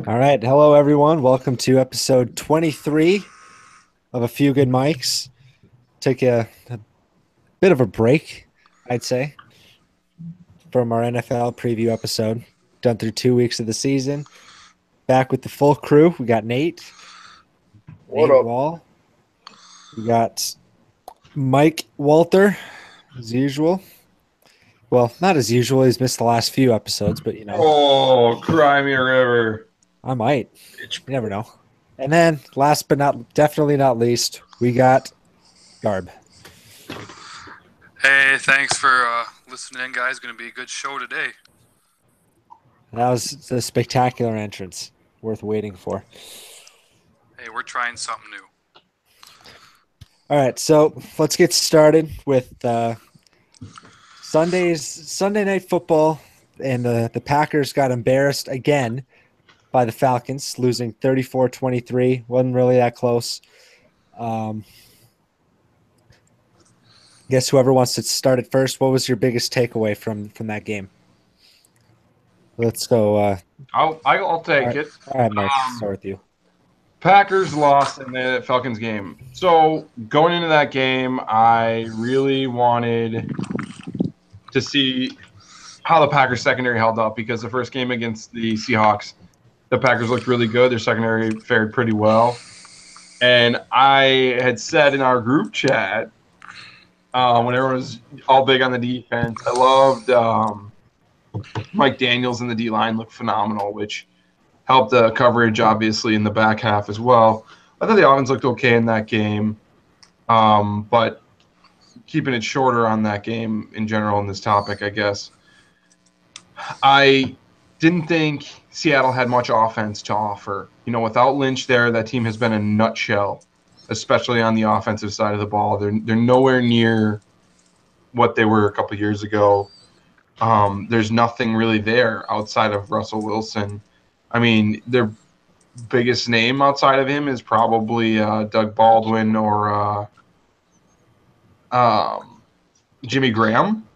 All right. Hello, everyone. Welcome to episode 23 of A Few Good Mics. Take a bit of a break, I'd say, from our NFL preview episode. Done through 2 weeks of the season. Back with the full crew. We got What Nate up? Wall. We got Mike Walter, as usual. Well, not as usual. He's missed the last few episodes, but Oh, cry me a river. I might. Bitch. You never know. And then, last but definitely not least, we got Garb. Hey, thanks for listening in, guys. Going to be a good show today. That was a spectacular entrance, worth waiting for. Hey, we're trying something new. All right, so let's get started with Sunday night football, and the Packers got embarrassed again by the Falcons, losing 34-23. Wasn't really that close. Guess whoever wants to start it first. What was your biggest takeaway from that game? Let's go. I'll take it. All right, Mike. Start with you. Packers lost in the Falcons game. So going into that game, I really wanted to see how the Packers secondary held up because the first game against the Seahawks, the Packers looked really good. Their secondary fared pretty well. And I had said in our group chat, when everyone was all big on the defense, I loved Mike Daniels in the D-line looked phenomenal, which helped the coverage, obviously, in the back half as well. I thought the offense looked okay in that game, but keeping it shorter on that game in general in this topic, I guess. I didn't think Seattle had much offense to offer. You know, without Lynch there, that team has been a nutshell, especially on the offensive side of the ball. They're nowhere near what they were a couple years ago. There's nothing really there outside of Russell Wilson. I mean, their biggest name outside of him is probably Doug Baldwin or Jimmy Graham.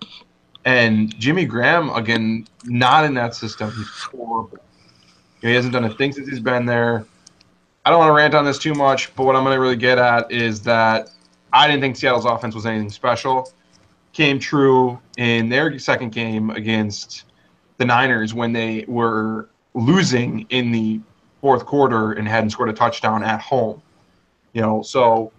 And Jimmy Graham, again, not in that system. He's horrible. He hasn't done a thing since he's been there. I don't want to rant on this too much, but what I'm going to really get at is that I didn't think Seattle's offense was anything special. Came true in their second game against the Niners when they were losing in the fourth quarter and hadn't scored a touchdown at home. You know, so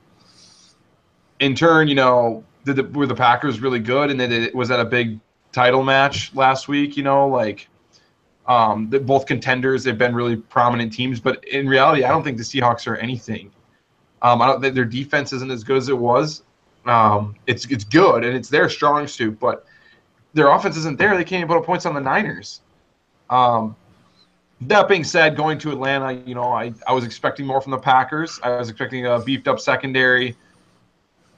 in turn, you know, were the Packers really good? And was that a big title match last week? You know, like both contenders, they've been really prominent teams. But in reality, I don't think the Seahawks are anything. I don't think their defense isn't as good as it was. It's good and it's their strong suit, but their offense isn't there. They can't even put up points on the Niners. That being said, going to Atlanta, you know, I was expecting more from the Packers. I was expecting a beefed up secondary,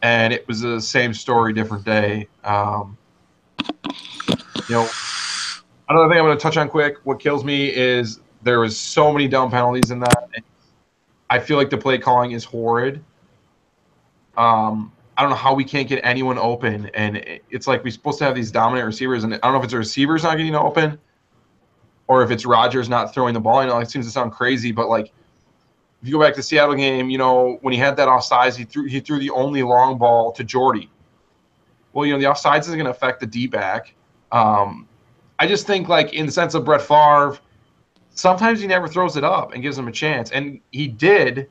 and it was the same story, different day. You know, another thing I'm going to touch on quick. What kills me is there was so many dumb penalties in that. And I feel like the play calling is horrid. I don't know how we can't get anyone open, and it's like we're supposed to have these dominant receivers, and I don't know if it's the receivers not getting open or if it's Rodgers not throwing the ball. I know it seems to sound crazy, but like if you go back to the Seattle game, you know, when he had that offsides, he threw the only long ball to Jordy. Well, you know, the offsides isn't going to affect the D-back. I just think, like, in the sense of Brett Favre, sometimes he never throws it up and gives him a chance, and he did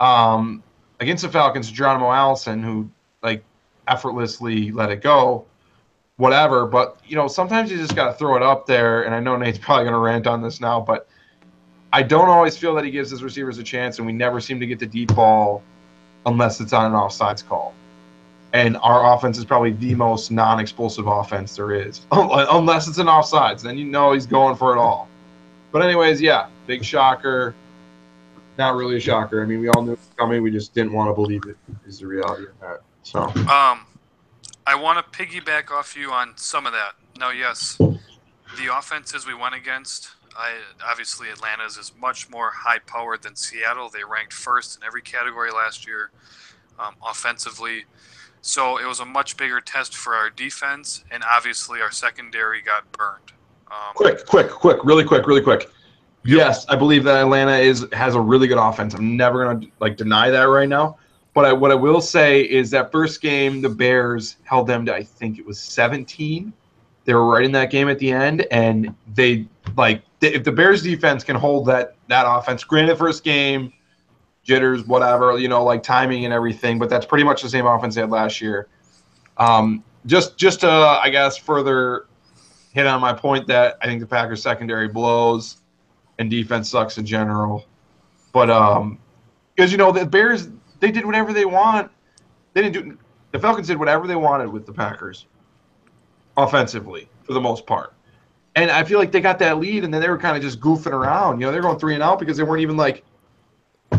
against the Falcons, Geronimo Allison, who, like, effortlessly let it go. Whatever, but, you know, sometimes you just got to throw it up there, and I know Nate's probably going to rant on this now, but I don't always feel that he gives his receivers a chance, and we never seem to get the deep ball unless it's on an offsides call. And our offense is probably the most non-explosive offense there is, unless it's an offsides. Then you know he's going for it all. But anyways, yeah, big shocker. Not really a shocker. I mean, we all knew it was coming. We just didn't want to believe it is the reality of that. So. I want to piggyback off you on some of that. Now, yes, the offenses we went against, obviously Atlanta's is much more high-powered than Seattle. They ranked first in every category last year offensively. So it was a much bigger test for our defense, and obviously our secondary got burned. Quick, really quick. Yes, I believe that Atlanta has a really good offense. I'm never gonna deny that right now. But what I will say is that first game, the Bears held them to, I think it was 17. They were right in that game at the end, and if the Bears defense can hold that offense, granted first game, jitters, whatever, timing and everything, but that's pretty much the same offense they had last year. Just to, I guess, further hit on my point that I think the Packers secondary blows and defense sucks in general. But because the Bears, they did whatever they want. The Falcons did whatever they wanted with the Packers offensively for the most part. And I feel like they got that lead, and then they were kind of just goofing around. They're going 3-0 because they weren't even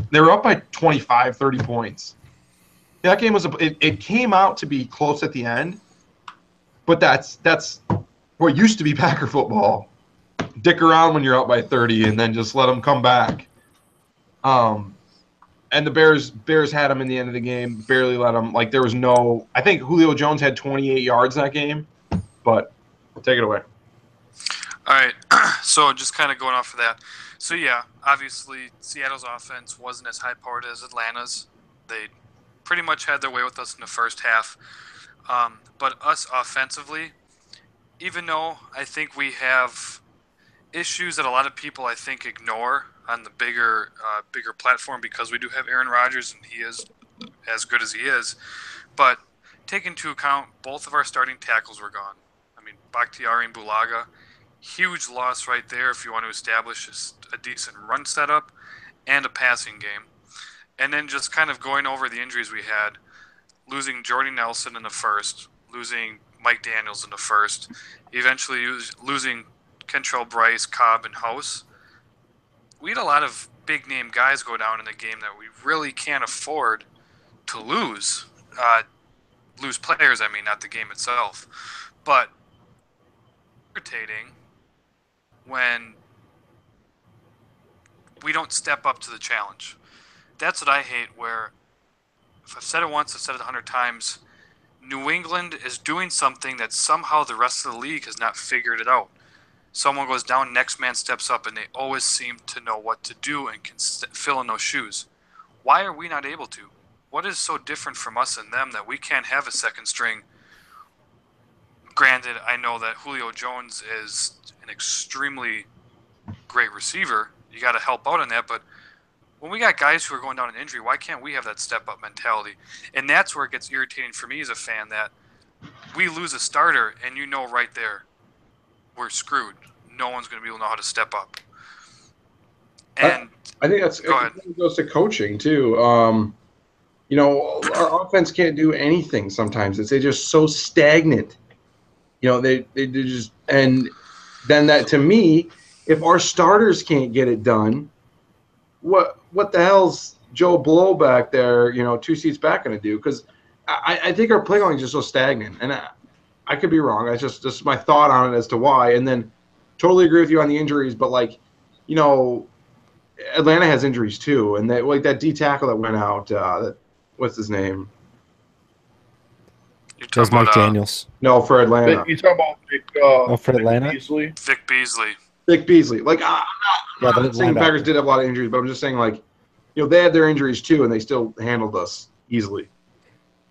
they were up by 25, 30 points. That game it came out to be close at the end, but that's what used to be Packer football. Dick around when you're up by 30 and then just let them come back. And the Bears had them in the end of the game, barely let them. There was no – I think Julio Jones had 28 yards that game, but take it away. All right, so just kind of going off of that. So, yeah, obviously Seattle's offense wasn't as high-powered as Atlanta's. They pretty much had their way with us in the first half. But us offensively, even though I think we have issues that a lot of people, I think, ignore on the bigger platform because we do have Aaron Rodgers and he is as good as he is. But take into account both of our starting tackles were gone. I mean, Bakhtiari and Bulaga, huge loss right there if you want to establish a decent run setup and a passing game. And then just kind of going over the injuries we had, losing Jordy Nelson in the first, losing Mike Daniels in the first, eventually losing Kentrell Bryce, Cobb, and House. We had a lot of big-name guys go down in the game that we really can't afford to lose. Lose players, I mean, not the game itself. But irritating when we don't step up to the challenge. That's what I hate, where if I've said it once, I've said it 100 times, New England is doing something that somehow the rest of the league has not figured it out. Someone goes down, next man steps up, and they always seem to know what to do and can fill in those shoes. Why are we not able to? What is so different from us and them that we can't have a second string? Granted, I know that Julio Jones is an extremely great receiver. You got to help out on that, but when we got guys who are going down in injury, why can't we have that step-up mentality? And that's where it gets irritating for me as a fan, that we lose a starter, and right there, we're screwed. No one's going to be able to know how to step up. And I think it goes to coaching too. Our offense can't do anything sometimes. They're just so stagnant. They just, and then that, to me, if our starters can't get it done, what the hell's Joe Blow back there, 2 seats back going to do? Because I think our play calling is just so stagnant, and I could be wrong. That's just my thought on it as to why. And then totally agree with you on the injuries, but Atlanta has injuries too, and that D tackle that went out, what's his name? It was Mike Daniels. No, for Atlanta. You talking about for Atlanta? Vic Beasley. I'm not saying the Packers did have a lot of injuries, but I'm just saying they had their injuries too, and they still handled us easily.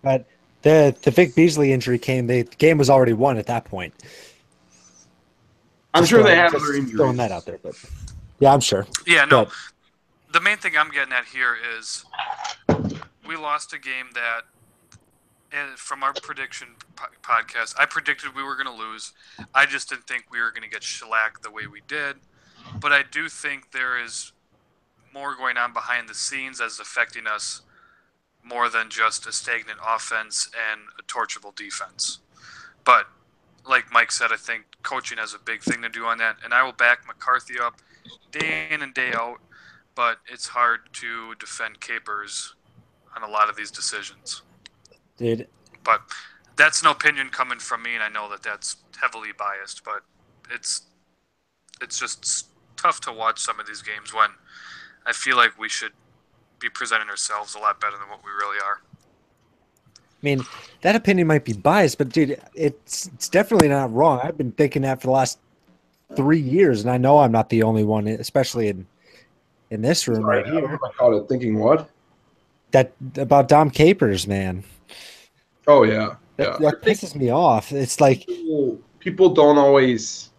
But the Vic Beasley injury came. The game was already won at that point. I'm sure they had other injuries. Throwing that out there, but yeah, I'm sure. Yeah, no. The main thing I'm getting at here is we lost a game that, from our prediction podcast, I predicted we were going to lose. I just didn't think we were going to get shellacked the way we did. But I do think there is more going on behind the scenes that's affecting us more than just a stagnant offense and a torchable defense. But like Mike said, I think coaching has a big thing to do on that. And I will back McCarthy up day in and day out. But it's hard to defend Capers on a lot of these decisions. Dude. But that's an opinion coming from me, and I know that that's heavily biased. But it's just tough to watch some of these games when I feel like we should be presenting ourselves a lot better than what we really are. I mean, that opinion might be biased, but dude, it's definitely not wrong. I've been thinking that for the last 3 years, and I know I'm not the only one, especially in this room right here. I caught it thinking what? That about Dom Capers, man. Oh yeah, yeah. That pisses me off. It's like people don't always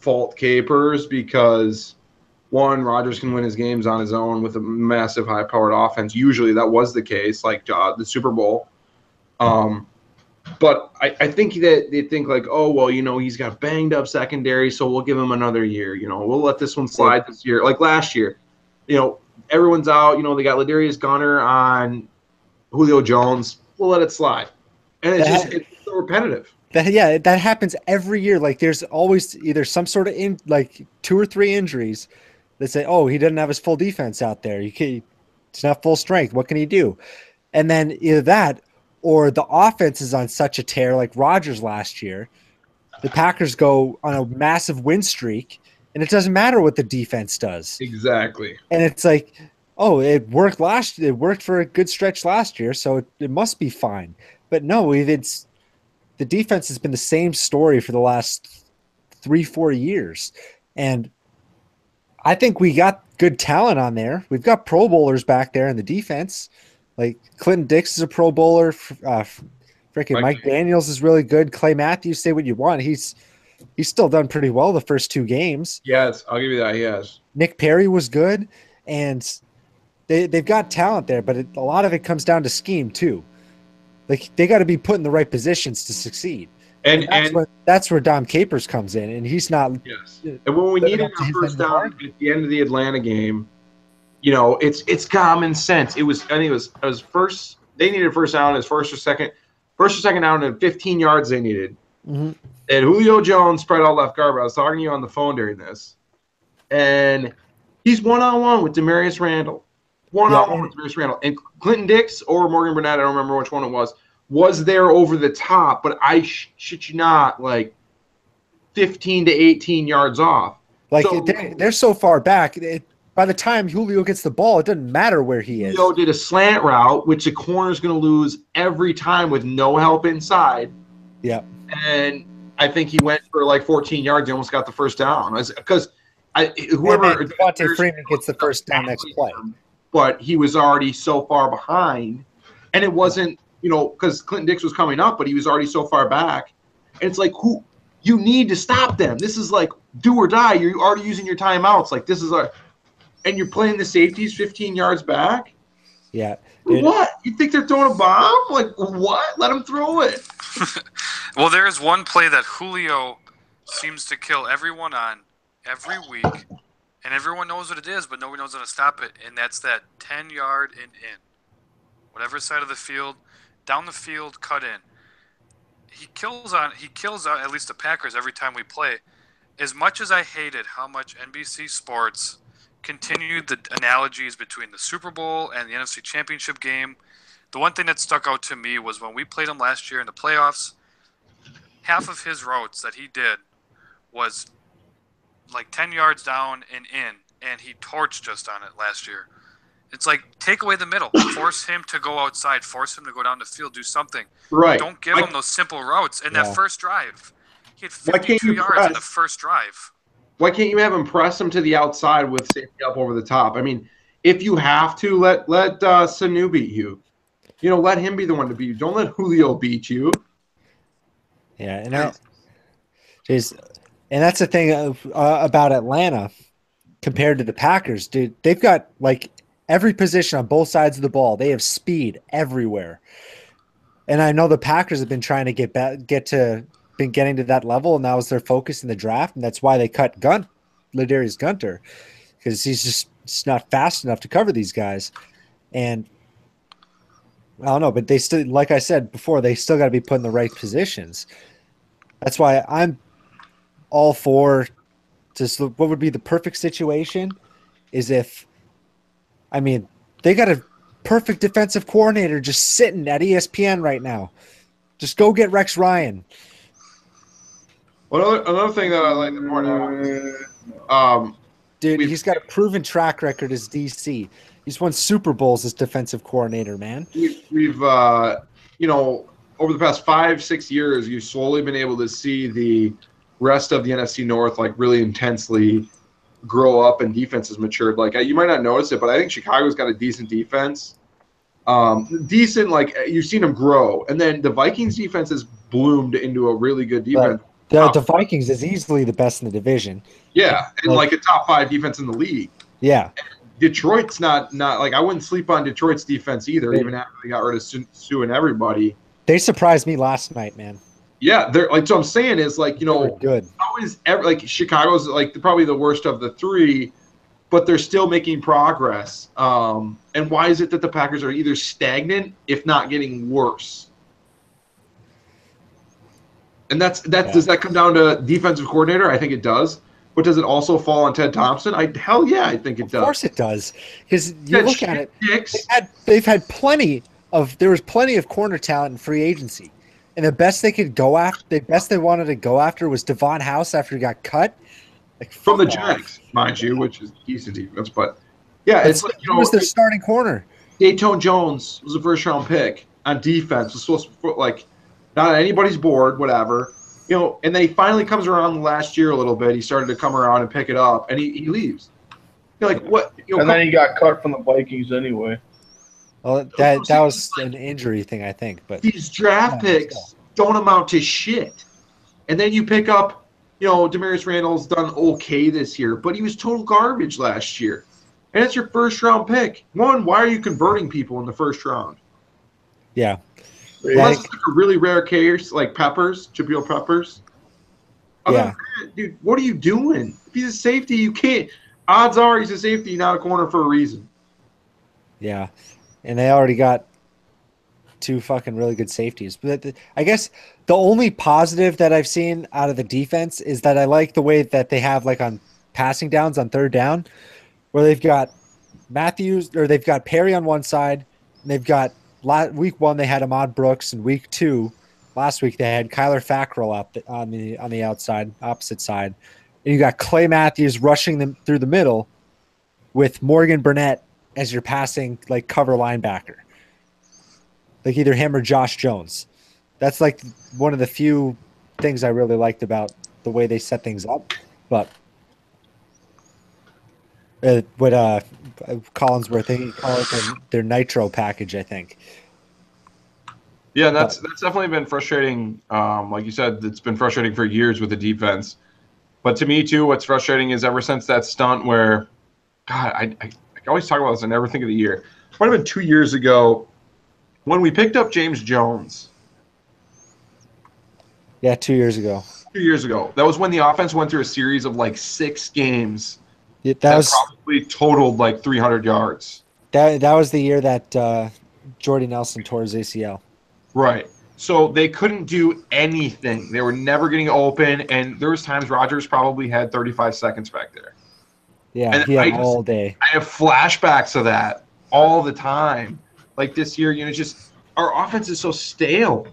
fault Capers because one, Rodgers can win his games on his own with a massive high-powered offense. Usually that was the case, like the Super Bowl. But I think that they think like, oh, well, he's got banged up secondary, so we'll give him another year. We'll let this one slide this year. Like last year, everyone's out. They got Ladarius Gunter on Julio Jones. We'll let it slide. And it's so repetitive. That happens every year. Like there's always either some sort of 2 or 3 injuries that say, oh, he doesn't have his full defense out there. It's not full strength. What can he do? And then either that or the offense is on such a tear like Rodgers last year. The Packers go on a massive win streak, and it doesn't matter what the defense does. Exactly. And it's like, oh, it worked last year. It worked for a good stretch last year, so it must be fine. But no, the defense has been the same story for the last 3-4 years. And I think we got good talent on there. We've got Pro Bowlers back there in the defense. Like Clinton Dix is a Pro Bowler. Mike Daniels is really good. Clay Matthews, say what you want. He's still done pretty well the first 2 games. Yes, I'll give you that. Yes. Nick Perry was good, and they've got talent there, but a lot of it comes down to scheme too. Like they got to be put in the right positions to succeed. And that's where Dom Capers comes in, and he's not. Yes. And when we needed a first down at the end of the Atlanta game, it's common sense. I think it was first. They needed a first down as first or second down and 15 yards they needed. Mm-hmm. And Julio Jones spread out left guard. I was talking to you on the phone during this, and he's one-on-one with Demarius Randall. One-on-one with Demarius Randall. And Clinton Dix or Morgan Burnett, I don't remember which one it was there over the top, but I shit you not, like 15 to 18 yards off. Like they're so far back. By the time Julio gets the ball, it doesn't matter where he is. Julio did a slant route, which the corner's going to lose every time with no help inside. Yeah. And I think he went for like 14 yards. He almost got the first down. Because whoever Devontae Freeman gets the first down next play. But he was already so far behind. And it wasn't, because Clinton Dix was coming up, but he was already so far back. And it's like, you need to stop them. This is like do or die. You're already using your timeouts. Like this is and you're playing the safeties 15 yards back? Yeah. What? You think they're throwing a bomb? Like, what? Let them throw it. Well, there is one play that Julio seems to kill everyone on every week, and everyone knows what it is, but nobody knows how to stop it, and that's that 10-yard and in. Whatever side of the field, down the field, cut in. He kills out at least the Packers every time we play. As much as I hated how much NBC Sports continued the analogies between the Super Bowl and the NFC Championship game, the one thing that stuck out to me was when we played him last year in the playoffs, half of his routes that he did was like 10 yards down and in, and he torched us on it last year. It's like, take away the middle. Force him to go outside. Force him to go down the field. Do something. Right. Don't give him those simple routes. And that first drive, he had 52 yards in the first drive. Why can't you have him press him to the outside with safety up over the top? I mean, if you have to, let Sanu beat you. Let him be the one to beat you. Don't let Julio beat you. Yeah, and that's the thing about Atlanta compared to the Packers, dude. They've got like every position on both sides of the ball. They have speed everywhere. And I know the Packers have been trying to getting to that level, and that was their focus in the draft, and that's why they cut Ladarius Gunter, because he's just not fast enough to cover these guys. And I don't know, but they still, like I said before, they still got to be put in the right positions. That's why I'm all for just what would be the perfect situation is if, I mean, they got a perfect defensive coordinator just sitting at ESPN right now. Just go get Rex Ryan. Well, another thing that I like to point out, dude, he's got a proven track record as DC. He's won Super Bowls as defensive coordinator, man. We've over the past 5-6 years, you've slowly been able to see the rest of the NFC North like really intensely grow up and defense has matured. Like you might not notice it, but I think Chicago's got a decent defense. Decent, like you've seen them grow, and then the Vikings defense has bloomed into a really good defense. The Vikings is easily the best in the division. Yeah, and like a top 5 defense in the league. Yeah. Detroit's not like I wouldn't sleep on Detroit's defense either, even after they got rid of Sue and everybody. They surprised me last night, man. Yeah, they're like, so I'm saying is like, good. How is like Chicago's like probably the worst of the 3, but they're still making progress. And why is it that the Packers are either stagnant, if not getting worse? And that's does that come down to defensive coordinator? I think it does. But does it also fall on Ted Thompson? Hell yeah, I think it does. Of course it does. Because you look at it, they've had plenty of corner talent in free agency. And the best they could go after, the best they wanted to go after was Devon House after he got cut. Like, from the Giants, mind you, which is decent defense. But yeah, it's like, he was their starting corner. Dayton Jones was a first-round pick on defense. Was supposed to put, like, not on anybody's board, whatever. And then he finally comes around last year a little bit. He started to come around and pick it up, and he leaves. You're like, what? And then he got cut from the Vikings anyway. Well, that was an injury thing, I think. But these draft picks don't amount to shit. And then you pick up, Demarius Randall's done okay this year, but he was total garbage last year. And it's your first-round pick. One, why are you converting people in the first round? Yeah. Unless it's like a really rare case, like Jabril Peppers. That, dude, what are you doing? If he's a safety, you can't. Odds are he's a safety, not a corner for a reason. Yeah. And they already got 2 fucking really good safeties. But I guess the only positive that I've seen out of the defense is that I like the way that they have, like, on passing downs on third down, where they've got they've got Perry on one side, and they've got week 1 they had Ahmad Brooks, and week 2 last week they had Kyler Fackrell up on the outside, opposite side, and you got Clay Matthews rushing them through the middle with Morgan Burnett as your passing like cover linebacker, like either him or Josh Jones. That's like one of the few things I really liked about the way they set things up. But what Collinsworth, they call it their nitro package, I think. Yeah, and that's definitely been frustrating. Like you said, it's been frustrating for years with the defense. But to me, too, what's frustrating is ever since that stunt where, God, I always talk about this, I never think of the year. It might have been 2 years ago when we picked up James Jones. Yeah, 2 years ago. 2 years ago. That was when the offense went through a series of like 6 games. Yeah, that was probably totaled like 300 yards. That was the year that Jordy Nelson tore his ACL. Right. So they couldn't do anything. They were never getting open, and there was times Rodgers probably had 35 seconds back there. Yeah, and he had all day. I have flashbacks of that all the time. Like this year, just our offense is so stale.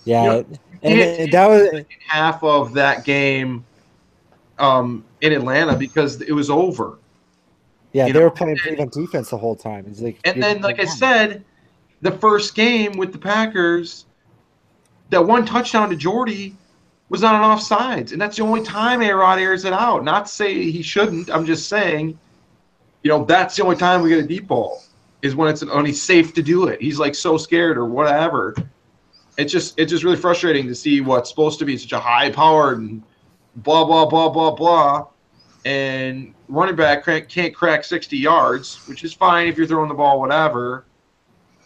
Yeah, and that was half of that game in Atlanta because it was over. Yeah, they were playing prevent defense the whole time. It's like, and then, like I said, the first game with the Packers, that one touchdown to Jordy was not an offsides, and that's the only time A-Rod airs it out. Not to say he shouldn't. I'm just saying, that's the only time we get a deep ball is when he's safe to do it. He's like so scared or whatever. It's just really frustrating to see what's supposed to be such a high-powered and blah blah blah blah blah, and running back can't crack 60 yards, which is fine if you're throwing the ball, whatever.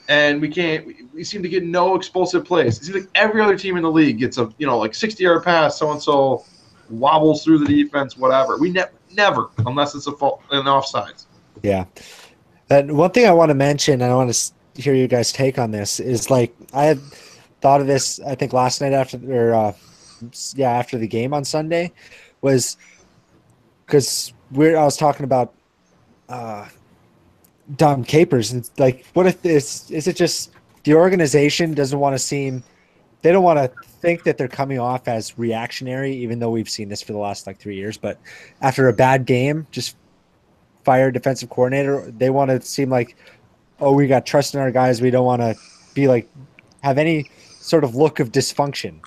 And we seem to get no explosive plays. It seems like every other team in the league gets a, like 60-yard pass, so-and-so wobbles through the defense, whatever. We never, unless it's an offsides. Yeah. And one thing I want to mention, and I want to hear you guys' take on this, is like I had thought of this, I think last night after the game on Sunday, was because I was talking about Dom Capers, and it's like, what if is it just the organization doesn't want to they don't want to think that they're coming off as reactionary, even though we've seen this for the last 3 years, but after a bad game, just fire a defensive coordinator. They want to seem like, oh, we got trust in our guys. We don't want to be like, have any sort of look of dysfunction.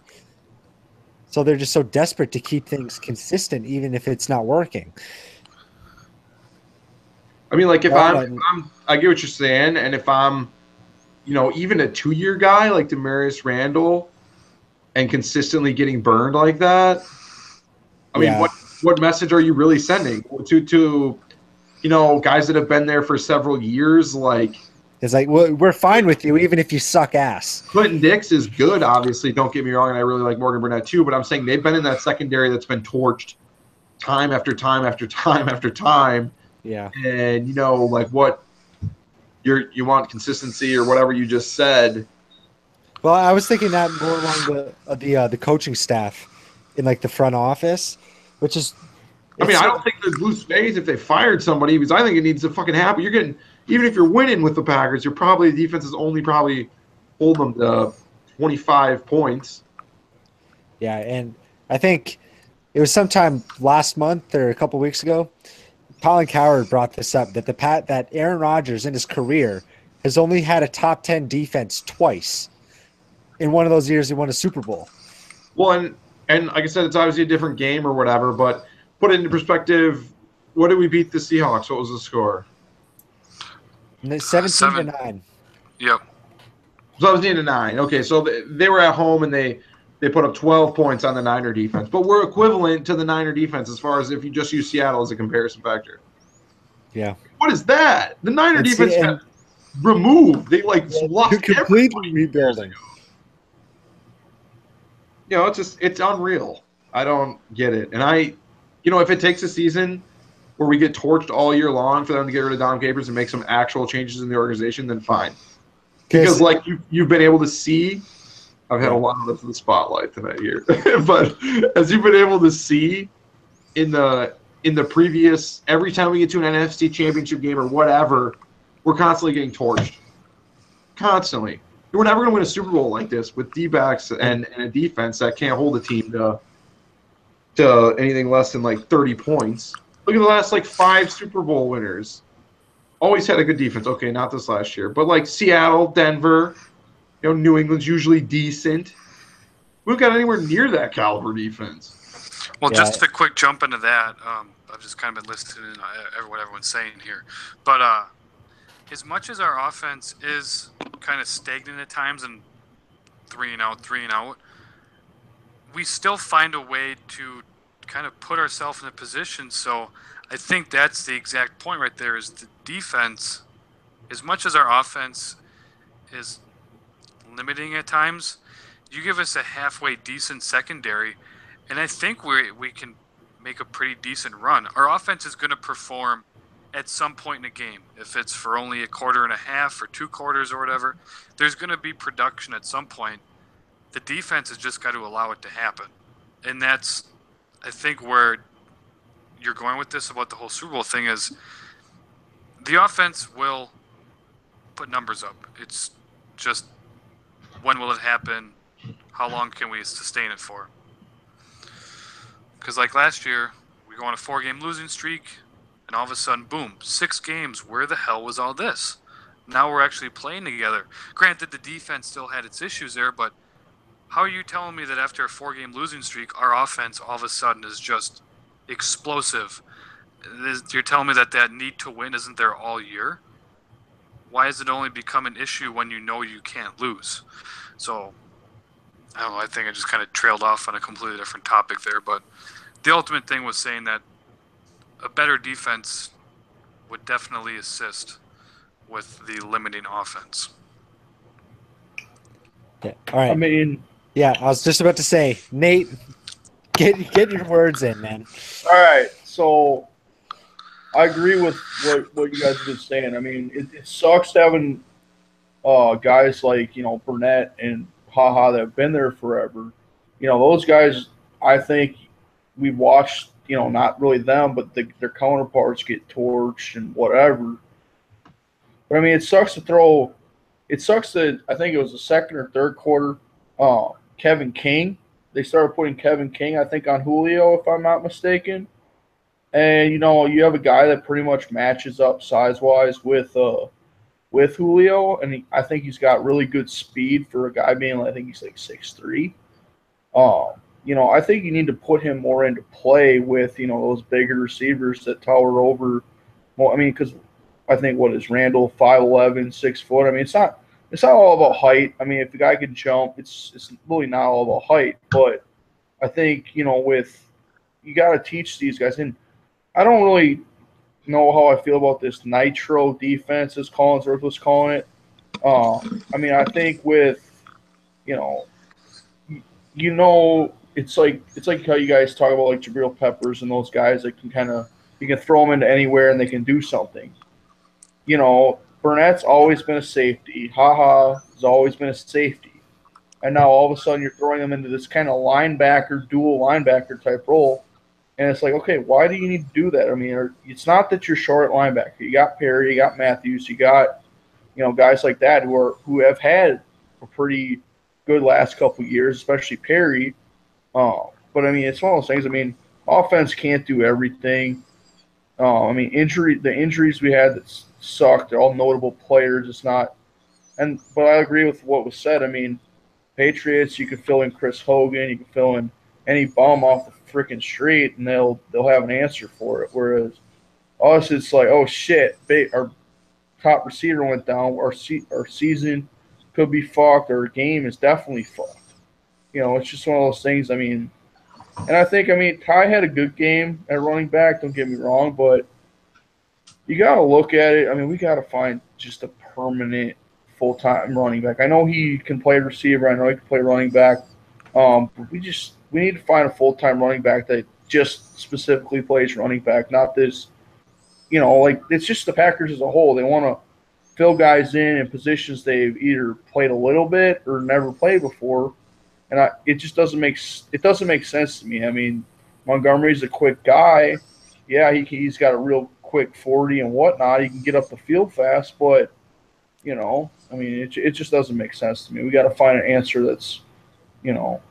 So they're just so desperate to keep things consistent, even if it's not working. I mean, like if Well, I get what you're saying, and if I'm, even a 2-year guy like Demarius Randall, and consistently getting burned like that, I mean, what message are you really sending to guys that have been there for several years? Like, it's like, we're fine with you, even if you suck ass. Clinton Dix is good, obviously. Don't get me wrong, and I really like Morgan Burnett too. But I'm saying they've been in that secondary that's been torched time after time after time after time. Yeah. And like what you want consistency or whatever you just said. Well, I was thinking that more along the coaching staff in like the front office, which is. I mean, I don't think there's loose phase if they fired somebody, because I think it needs to fucking happen. You're getting, even if you're winning with the Packers, the defense is only probably hold them to 25 points. Yeah, and I think it was sometime last month or a couple weeks ago, Colin Cowherd brought this up, that Aaron Rodgers in his career has only had a top 10 defense twice. In one of those years, he won a Super Bowl. Well, and like I said, it's obviously a different game or whatever, but put it into perspective, what did we beat the Seahawks? What was the score? 17-9. Yep. 17-9. Okay, so they were at home and they put up 12 points on the Niner defense, but we're equivalent to the Niner defense as far as if you just use Seattle as a comparison factor. Yeah. What is that? The Niner defense got removed. They lost completely rebuilding. It's unreal. I don't get it. And if it takes a season where we get torched all year long for them to get rid of Dom Capers and make some actual changes in the organization, then fine. Because you've been able to see, I've had a lot of this in the spotlight tonight here, but as you've been able to see in the previous, every time we get to an NFC championship game or whatever, we're constantly getting torched. Constantly. We're never going to win a Super Bowl like this with D-backs and a defense that can't hold a team to anything less than 30 points. Look at the last 5 Super Bowl winners. Always had a good defense. Okay, not this last year, but Seattle, Denver, New England's usually decent. We don't got anywhere near that caliber defense. Well, just a quick jump into that. I've just kind of been listening to what everyone's saying here, but as much as our offense is kind of stagnant at times and 3-and-out, we still find a way to kind of put ourselves in a position. So I think that's the exact point right there, is the defense, as much as our offense is limiting at times, you give us a halfway decent secondary, and I think we can make a pretty decent run. Our offense is going to perform at some point in a game. If it's for only a quarter and a half or 2 quarters or whatever, there's going to be production at some point. The defense has just got to allow it to happen. And that's, I think, where you're going with this about the whole Super Bowl thing, is the offense will put numbers up. It's just, when will it happen? How long can we sustain it for? Because last year, we go on a 4-game losing streak, and all of a sudden, boom, 6 games. Where the hell was all this? Now we're actually playing together. Granted, the defense still had its issues there, but how are you telling me that after a 4-game losing streak, our offense all of a sudden is just explosive? You're telling me that need to win isn't there all year? Why has it only become an issue when you know you can't lose? So, I don't know, I think I just kind of trailed off on a completely different topic there, but the ultimate thing was saying that a better defense would definitely assist with the limiting offense. Yeah. All right. I mean, yeah, I was just about to say, Nate, get your words in, man. all right. So I agree with what you guys have been saying. I mean, it sucks having guys like, Burnett and Haha that have been there forever. Those guys, I think we've watched, not really them, but their counterparts get torched and whatever. But, I mean, it sucks that I think it was the second or third quarter, Kevin King. They started putting Kevin King, I think, on Julio, if I'm not mistaken. And, you have a guy that pretty much matches up size-wise with with Julio, and I think he's got really good speed for a guy being, I think he's like 6'3". I think you need to put him more into play with, those bigger receivers that tower over. Well, I mean, because I think what is Randall 5'11", 6 foot. I mean, it's not all about height. I mean, if the guy can jump, it's really not all about height. But I think with you got to teach these guys, and I don't really know how I feel about this nitro defense, as Collinsworth was calling it. I mean, I think with you know, it's like how you guys talk about like Jabril Peppers and those guys that can kind of you can throw them into anywhere and they can do something. Burnett's always been a safety. Haha has always been a safety, and now all of a sudden you're throwing them into this kind of linebacker, dual linebacker type role. And it's like, okay, why do you need to do that? I mean, it's not that you're short at linebacker. You got Perry, you got Matthews, you got, guys like that who have had a pretty good last couple of years, especially Perry. But I mean, it's one of those things. I mean, offense can't do everything. I mean, the injuries we had that sucked, they're all notable players. It's not, but I agree with what was said. I mean, Patriots, you could fill in Chris Hogan, you can fill in any bum off the freaking street, and they'll have an answer for it. Whereas us, it's like, oh shit, our top receiver went down, our season could be fucked, our game is definitely fucked. It's just one of those things. I mean, and I think, Ty had a good game at running back. Don't get me wrong, but you got to look at it. I mean, we got to find just a permanent full-time running back. I know he can play receiver. I know he can play running back. But we need to find a full-time running back that just specifically plays running back, not this, it's just the Packers as a whole. They want to fill guys in positions they've either played a little bit or never played before. And it just doesn't make sense to me. I mean, Montgomery's a quick guy. Yeah, he's got a real quick 40 and whatnot. He can get up the field fast, but, I mean, it just doesn't make sense to me. We got to find an answer that's,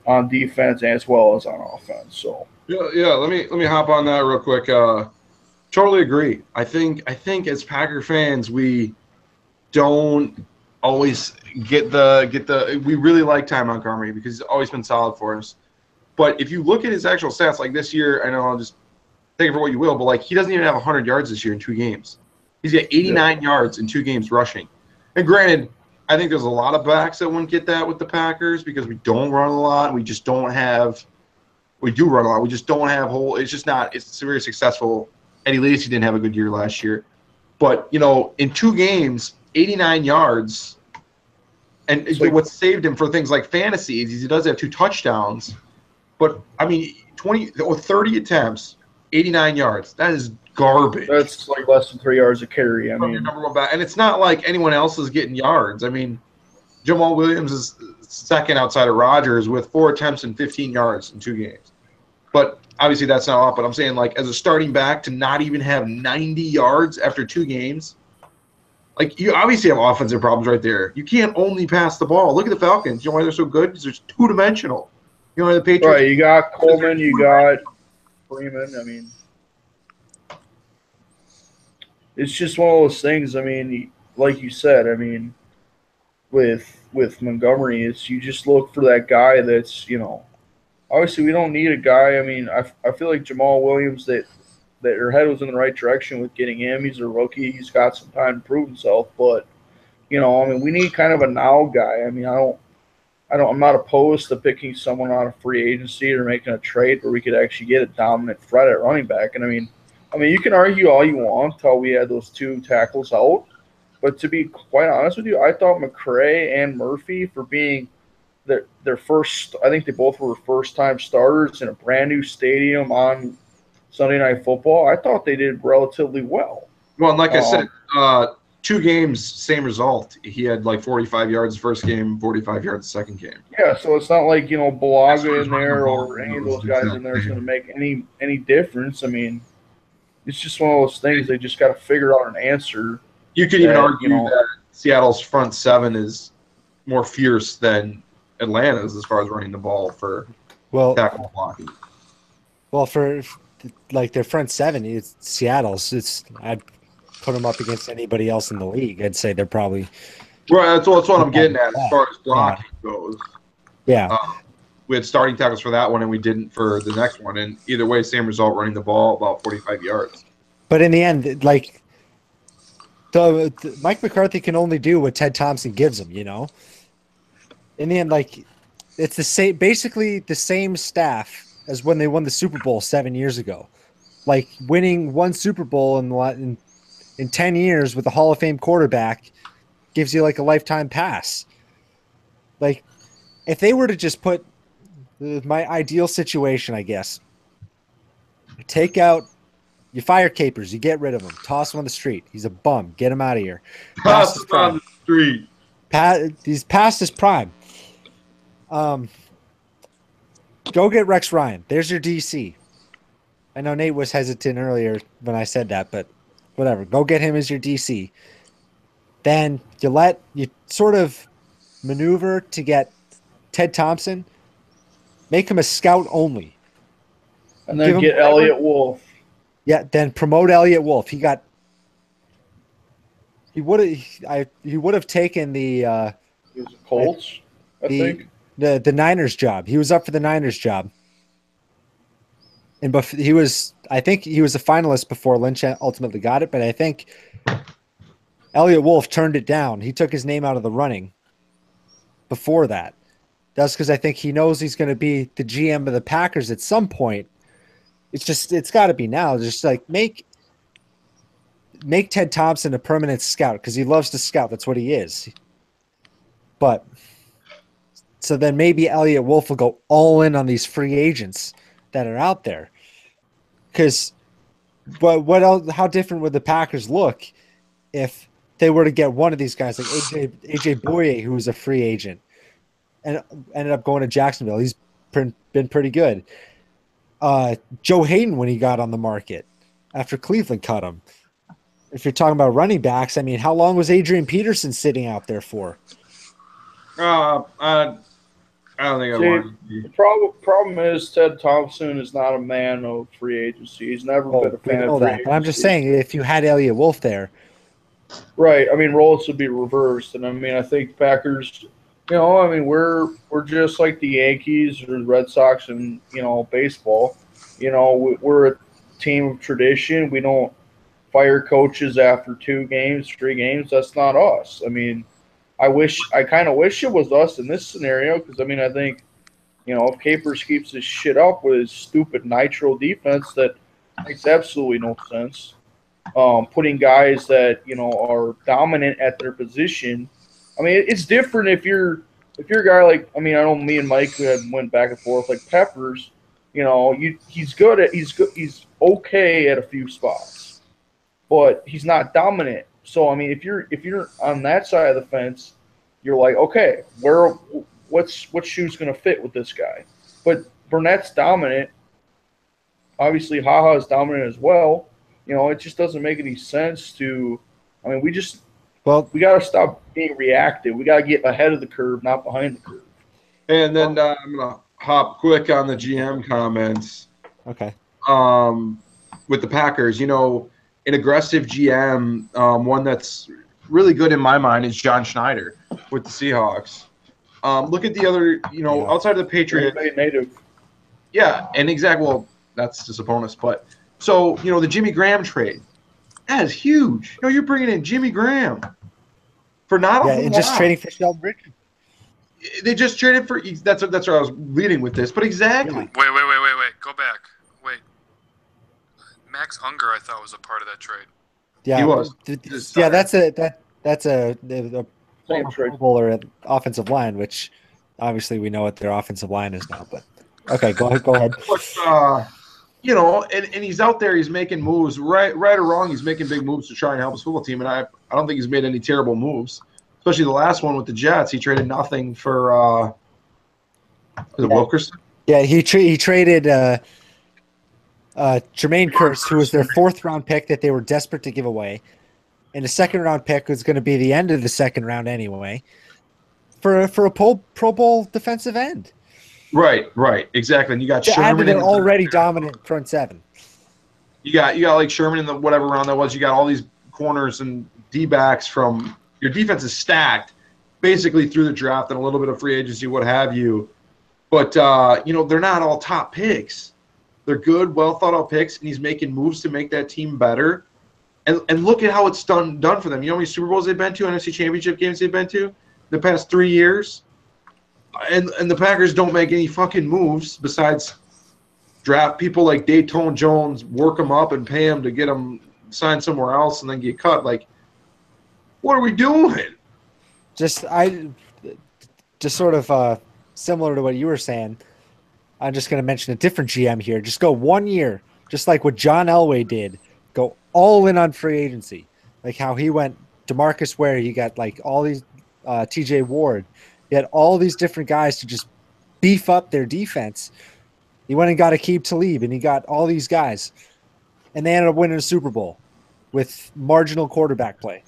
on defense as well as on offense. So yeah. Let me hop on that real quick. Totally agree. I think as Packer fans, we don't always get the. We really like Ty Montgomery because he's always been solid for us. But if you look at his actual stats, like this year, I know I'll just take it for what you will, but like he doesn't even have 100 yards this year in 2 games. He's got 89 yards in 2 games rushing. And granted, I think there's a lot of backs that wouldn't get that with the Packers because we don't run a lot. We just don't have – we do run a lot. We just don't have whole – it's just not – it's very successful. Eddie Lacy didn't have a good year last year. But, in 2 games, 89 yards, and what saved him for things like fantasy is he does have 2 touchdowns. But, I mean, 20 or 30 attempts, 89 yards. That is garbage. That's like less than 3 yards a carry. I mean, your number one back, and it's not like anyone else is getting yards. I mean, Jamal Williams is second outside of Rodgers with 4 attempts and 15 yards in 2 games. But obviously that's not a lot. But I'm saying, like, as a starting back to not even have 90 yards after 2 games, like, you obviously have offensive problems right there. You can't only pass the ball. Look at the Falcons. You know why they're so good? Because they're 2-dimensional. You know, the Patriots. Right. You got Coleman. You got Freeman. I mean, it's just one of those things. I mean, like you said, I mean, with Montgomery, it's you just look for that guy that's, obviously we don't need a guy. I mean, I feel like Jamal Williams that your head was in the right direction with getting him. He's a rookie. He's got some time to prove himself. But, I mean, we need kind of a now guy. I mean, I'm not opposed to picking someone on a free agency or making a trade where we could actually get a dominant threat at running back. And I mean, you can argue all you want until we had those 2 tackles out. But to be quite honest with you, I thought McCray and Murphy, for being their first, I think they both were first-time starters in a brand-new stadium on Sunday Night Football, I thought they did relatively well. Well, and like I said, 2 games, same result. He had like 45 yards the first game, 45 yards the second game. Yeah, so it's not like, Balaga in there or any of those guys in there is going to make any difference. I mean, it's just one of those things. They just got to figure out an answer. You could even argue that Seattle's front 7 is more fierce than Atlanta's as far as running the ball for tackle blocking. Well, for like their front 7, it's Seattle's. I'd put them up against anybody else in the league. I'd say they're probably Well, that's what I'm getting at as far as blocking goes. yeah. We had starting tackles for that one, and we didn't for the next one. And either way, same result, running the ball about 45 yards. But in the end, like the Mike McCarthy can only do what Ted Thompson gives him. You know, in the end, like it's the same, basically the same staff as when they won the Super Bowl 7 years ago. Like winning one Super Bowl in 10 years with a Hall of Fame quarterback gives you like a lifetime pass. Like if they were to just put my ideal situation, I guess, you fire Capers, you get rid of him, toss him on the street. He's a bum. Get him out of here. Toss him on the street. He's past his prime. Go get Rex Ryan. There's your DC. I know Nate was hesitant earlier when I said that, but whatever. Go get him as your DC. Then you sort of maneuver to get Ted Thompson. Make him a scout only. And then get Elliott Wolf. Yeah, then promote Elliott Wolf. He would have taken the Colts, I think. The Niners job. He was up for the Niners job. And I think he was a finalist before Lynch ultimately got it, but I think Elliott Wolf turned it down. He took his name out of the running before that. That's because I think he knows he's going to be the GM of the Packers at some point. It's got to be now. Just like make Ted Thompson a permanent scout because he loves to scout. That's what he is. But so then maybe Elliott Wolf will go all in on these free agents that are out there. Because what else? How different would the Packers look if they were to get one of these guys like AJ Boye, who was a free agent and ended up going to Jacksonville? He's been pretty good. Joe Hayden when he got on the market after Cleveland cut him. If you're talking about running backs, I mean, how long was Adrian Peterson sitting out there for? I don't think I want to. The problem is Ted Thompson is not a man of free agency. He's never been a fan of free agency. But I'm just saying, if you had Elliott Wolf there. Right. I mean, roles would be reversed. And I mean, I think Packers, we're just like the Yankees or the Red Sox in, baseball. We're a team of tradition. We don't fire coaches after 2 games, 3 games. That's not us. I mean, I kind of wish it was us in this scenario because, I mean, I think, if Capers keeps his shit up with his stupid nitro defense that makes absolutely no sense, putting guys that, are dominant at their position. I mean, it's different if you're a guy like, I mean, I know me and Mike went back and forth like Peppers, he's okay at a few spots, but he's not dominant. So, I mean, if you're on that side of the fence, you're like, okay, what shoe's going to fit with this guy? But Burnett's dominant. Obviously, HaHa is dominant as well. It just doesn't make any sense to – I mean, we got to stop being reactive. We got to get ahead of the curve, not behind the curve. And then I'm going to hop quick on the GM comments. Okay. With the Packers, an aggressive GM, one that's really good in my mind is John Schneider with the Seahawks. Look at the other, outside of the Patriots. Native. Yeah, and exactly. Well, that's his opponents. But so, the Jimmy Graham trade, that is huge. You're bringing in Jimmy Graham for not a whole and just lot. trading for Sheldon Richardson. They just traded for – that's where I was leading with this. But exactly. Wait. Go back. Wait. Max Unger, I thought, was a part of that trade. Yeah, he was. Yeah, that's a Same trade. Pro Bowler at offensive line, which obviously we know what their offensive line is now. But okay, go ahead. But, and he's out there. He's making moves, right or wrong. He's making big moves to try and help his football team. And I don't think he's made any terrible moves, especially the last one with the Jets. He traded nothing for Wilkerson. Yeah, he traded Jermaine Kearse, who was their 4th-round pick that they were desperate to give away, and the 2nd-round pick was going to be the end of the 2nd round anyway, for a Pro Bowl defensive end. Right, exactly. And you got Sherman. Added an already dominant front seven. You got like Sherman in the whatever round that was. You got all these corners and D-backs from your defense is stacked basically through the draft and a little bit of free agency, what have you. But, they're not all top picks. They're good, well-thought-out picks, and he's making moves to make that team better. And look at how it's done for them. You know how many Super Bowls they've been to, NFC Championship games they've been to the past 3 years? And the Packers don't make any fucking moves besides draft people like Dayton Jones, work them up and pay them to get them signed somewhere else and then get cut. Like, what are we doing? Just sort of similar to what you were saying. I'm just going to mention a different GM here. Just go 1 year, just like what John Elway did. Go all in on free agency, like how he went DeMarcus Ware. You got like all these TJ Ward. You had all these different guys to just beef up their defense. He went and got Aqib Talib, and he got all these guys, and they ended up winning a Super Bowl with marginal quarterback play.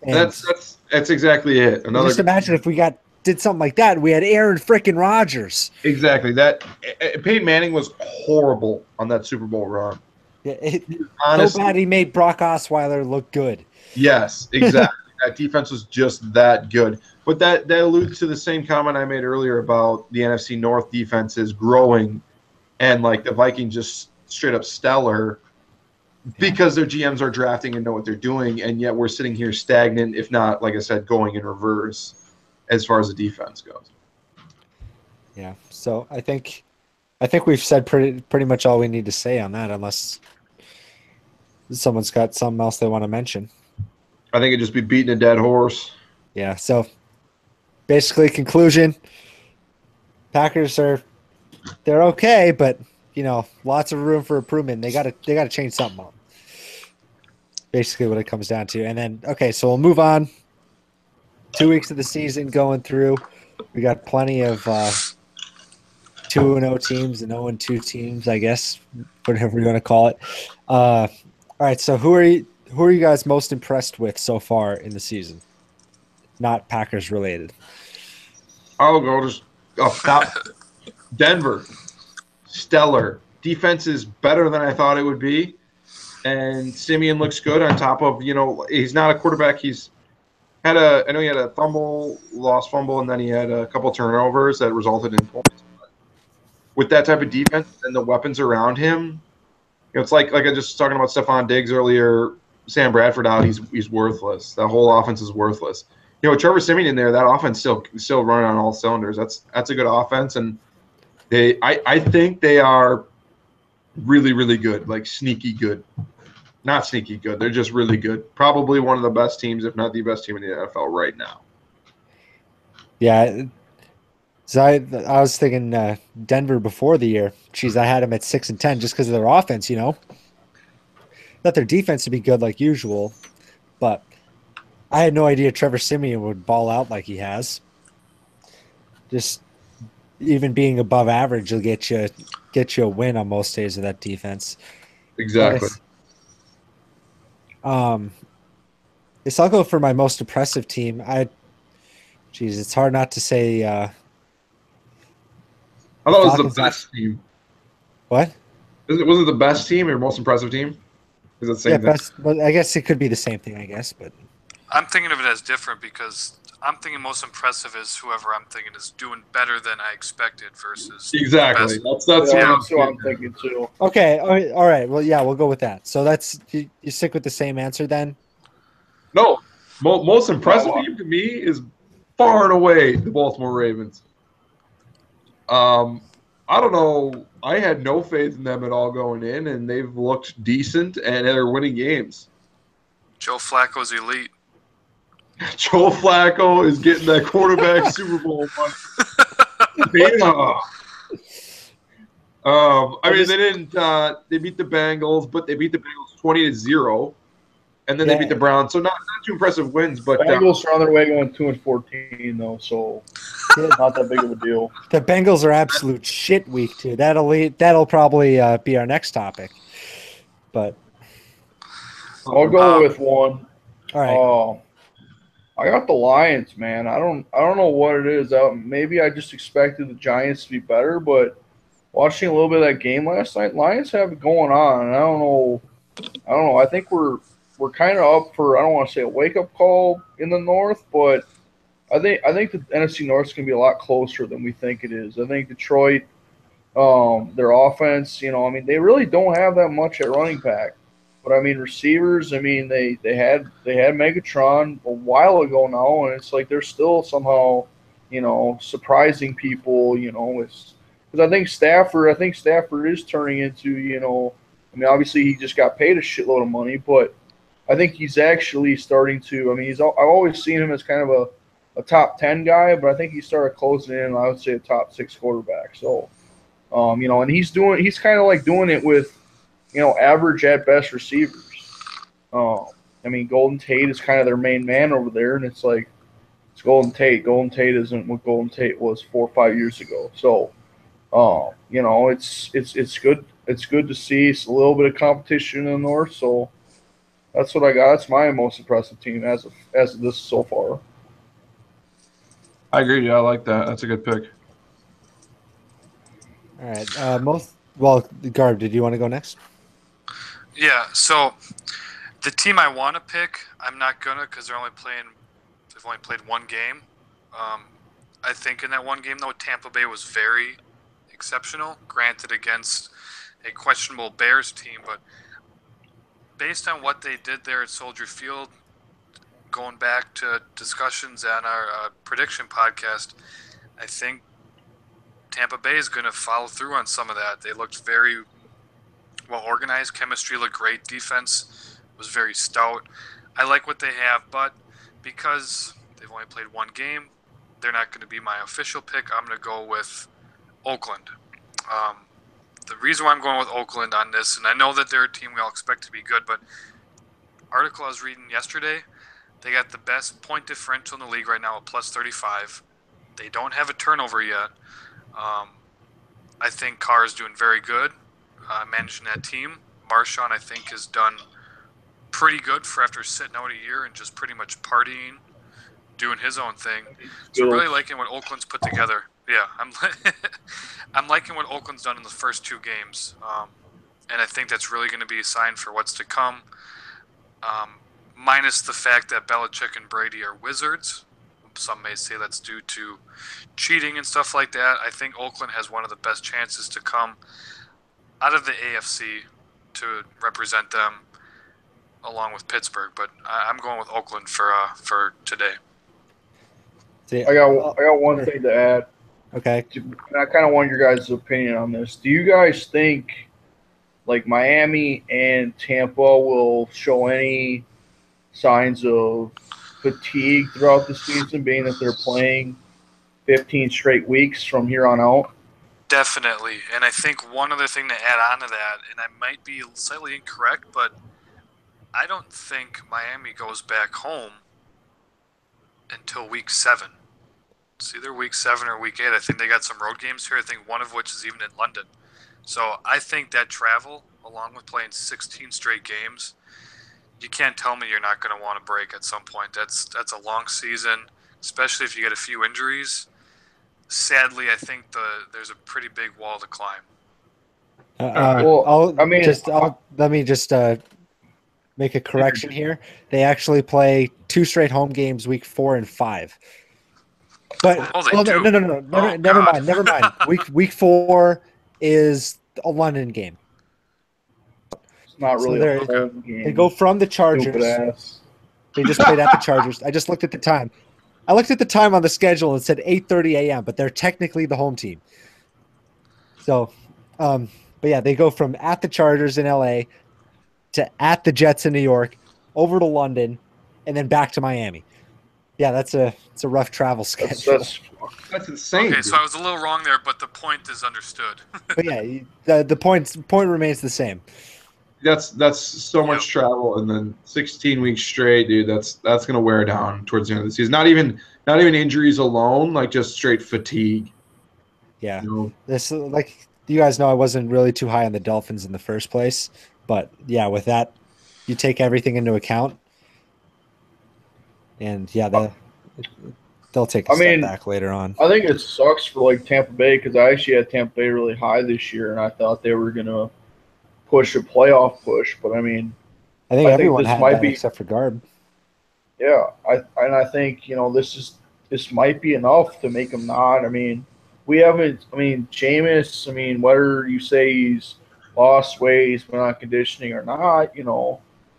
And That's exactly it. just imagine if we did something like that. We had Aaron frickin' Rodgers. Exactly. That Peyton Manning was horrible on that Super Bowl run. Yeah, so bad he made Brock Osweiler look good. Yes, exactly. That defense was just that good. But that alludes to the same comment I made earlier about the NFC North defenses growing and like the Vikings just straight up stellar because their GMs are drafting and know what they're doing, and yet we're sitting here stagnant, if not, like I said, going in reverse as far as the defense goes. Yeah. So I think we've said pretty much all we need to say on that, unless someone's got something else they want to mention. I think it'd just be beating a dead horse. Yeah. So basically, conclusion: Packers they're okay, but lots of room for improvement. They got to change something up. Basically, what it comes down to. And then so we'll move on. 2 weeks of the season going through. We got plenty of 2-0 teams and 0-2 teams, I guess, whatever you want to call it. All right, so who are you guys most impressed with so far in the season? Not Packers related. I'll go just top. Denver, stellar. Defense is better than I thought it would be, and Simeon looks good on top of he's not a quarterback. I know he had a lost fumble, and then he had a couple turnovers that resulted in points. But with that type of defense and the weapons around him, it's like I just was talking about Stephon Diggs earlier. Sam Bradford out, he's worthless. That whole offense is worthless. Trevor Siemian in there, that offense still running on all cylinders. That's a good offense, and I think they are really, really good, like sneaky good. Not sneaky good. They're just really good. Probably one of the best teams, if not the best team in the NFL right now. Yeah. So I was thinking Denver before the year. Jeez, I had them at 6-10 just because of their offense, Not their defense to be good like usual, but I had no idea Trevor Siemian would ball out like he has. Just even being above average will get you a win on most days of that defense. Exactly. Yes, I'll go for my most impressive team. It's hard not to say. I thought it was the best team. What? Was it the best team or most impressive team? Is it the same thing? Best. Well, I guess it could be the same thing. I guess, but I'm thinking of it as different because I'm thinking most impressive is whoever I'm thinking is doing better than I expected versus exactly. That's what I'm thinking too. Okay, all right. Well, yeah, we'll go with that. So that's you stick with the same answer then. No, most impressive team to me is far and away the Baltimore Ravens. I don't know. I had no faith in them at all going in, and they've looked decent and they're winning games. Joe Flacco's elite. Joe Flacco is getting that quarterback Super Bowl money. I mean, they didn't. They beat the Bengals, but they beat the Bengals 20-0, and then they beat the Browns. So not too impressive wins, but Bengals are on their way going 2-14 though, so not that big of a deal. The Bengals are absolute shit week 2. That'll probably be our next topic. But I'll go with one. All right. I got the Lions, man. I don't know what it is. Maybe I just expected the Giants to be better, but watching a little bit of that game last night, Lions have it going on. And I don't know I don't know. I think we're kind of up for, I don't want to say a wake up call in the North, but I think the NFC North is going to be a lot closer than we think it is. I think Detroit, their offense, I mean, they really don't have that much at running back. But I mean, receivers, I mean, they had Megatron a while ago now, and it's like they're still somehow, surprising people, because I think Stafford is turning into, I mean, obviously he just got paid a shitload of money, but I think he's actually starting to. I mean, I've always seen him as kind of a top 10 guy, but I think he started closing in. I would say a top 6 quarterback. So, and he's kind of like doing it with, average at best receivers. I mean, Golden Tate is kind of their main man over there, and it's like it's Golden Tate. Golden Tate isn't what Golden Tate was 4 or 5 years ago. So, it's good. It's good to see a little bit of competition in the North. So that's what I got. That's my most impressive team as of this so far. I agree. Yeah, I like that. That's a good pick. All right. Garb, did you want to go next? Yeah. So the team I want to pick, I'm not gonna because they've only played one game. I think in that one game though, Tampa Bay was very exceptional. Granted, against a questionable Bears team, but based on what they did there at Soldier Field, going back to discussions on our prediction podcast, I think Tampa Bay is going to follow through on some of that. They looked very well organized. Chemistry looked great. Defense was very stout. I like what they have, but because they've only played one game, they're not going to be my official pick. I'm going to go with Oakland. The reason why I'm going with Oakland on this, and I know that they're a team we all expect to be good, but article I was reading yesterday, they got the best point differential in the league right now at plus 35. They don't have a turnover yet. I think Carr is doing very good managing that team. Marshawn, I think, has done pretty good for after sitting out a year and just pretty much partying, doing his own thing. So really liking what Oakland's put together. Yeah, I'm liking what Oakland's done in the first 2 games, and I think that's really going to be a sign for what's to come. Minus the fact that Belichick and Brady are wizards. Some may say that's due to cheating and stuff like that. I think Oakland has one of the best chances to come out of the AFC to represent them, along with Pittsburgh. But I'm going with Oakland for today. I got one thing to add. Okay. And I kind of want your guys' opinion on this. Do you guys think like Miami and Tampa will show any signs of fatigue throughout the season, being that they're playing 15 straight weeks from here on out? Definitely. And I think one other thing to add on to that, and I might be slightly incorrect, but I don't think Miami goes back home until week 7. It's either week 7 or week 8. I think they got some road games here. I think one of which is even in London. So I think that travel, along with playing 16 straight games, you can't tell me you're not going to want to break at some point. That's a long season, especially if you get a few injuries. Sadly, I think there's a pretty big wall to climb. Let me just make a correction here. They actually play 2 straight home games, week 4 and 5. But no, never mind. Week 4 is a London game. It's not really a home game. They go from the Chargers. They just played at the Chargers. I just looked at the time. I looked at the time on the schedule and it said 8:30 a.m., but they're technically the home team. So, but yeah, they go from at the Chargers in LA to at the Jets in New York, over to London, and then back to Miami. Yeah, it's a rough travel schedule. That's insane. Okay, so I was a little wrong there, but the point is understood. But yeah, the point remains the same. That's so much travel, and then 16 weeks straight, dude. That's gonna wear down towards the end of the season. Not even injuries alone, like just straight fatigue. Yeah, this like you guys know, I wasn't really too high on the Dolphins in the first place, but yeah, with that, you take everything into account, and yeah, they'll take a step back later on. I think it sucks for like Tampa Bay because I actually had Tampa Bay really high this year, and I thought they were gonna push a playoff push, but I mean, I think everyone this had might that be except for Garb. Yeah, I think this might be enough to make him not. I mean, we haven't. I mean, Jameis. I mean, whether you say he's lost weight, he's been on conditioning or not,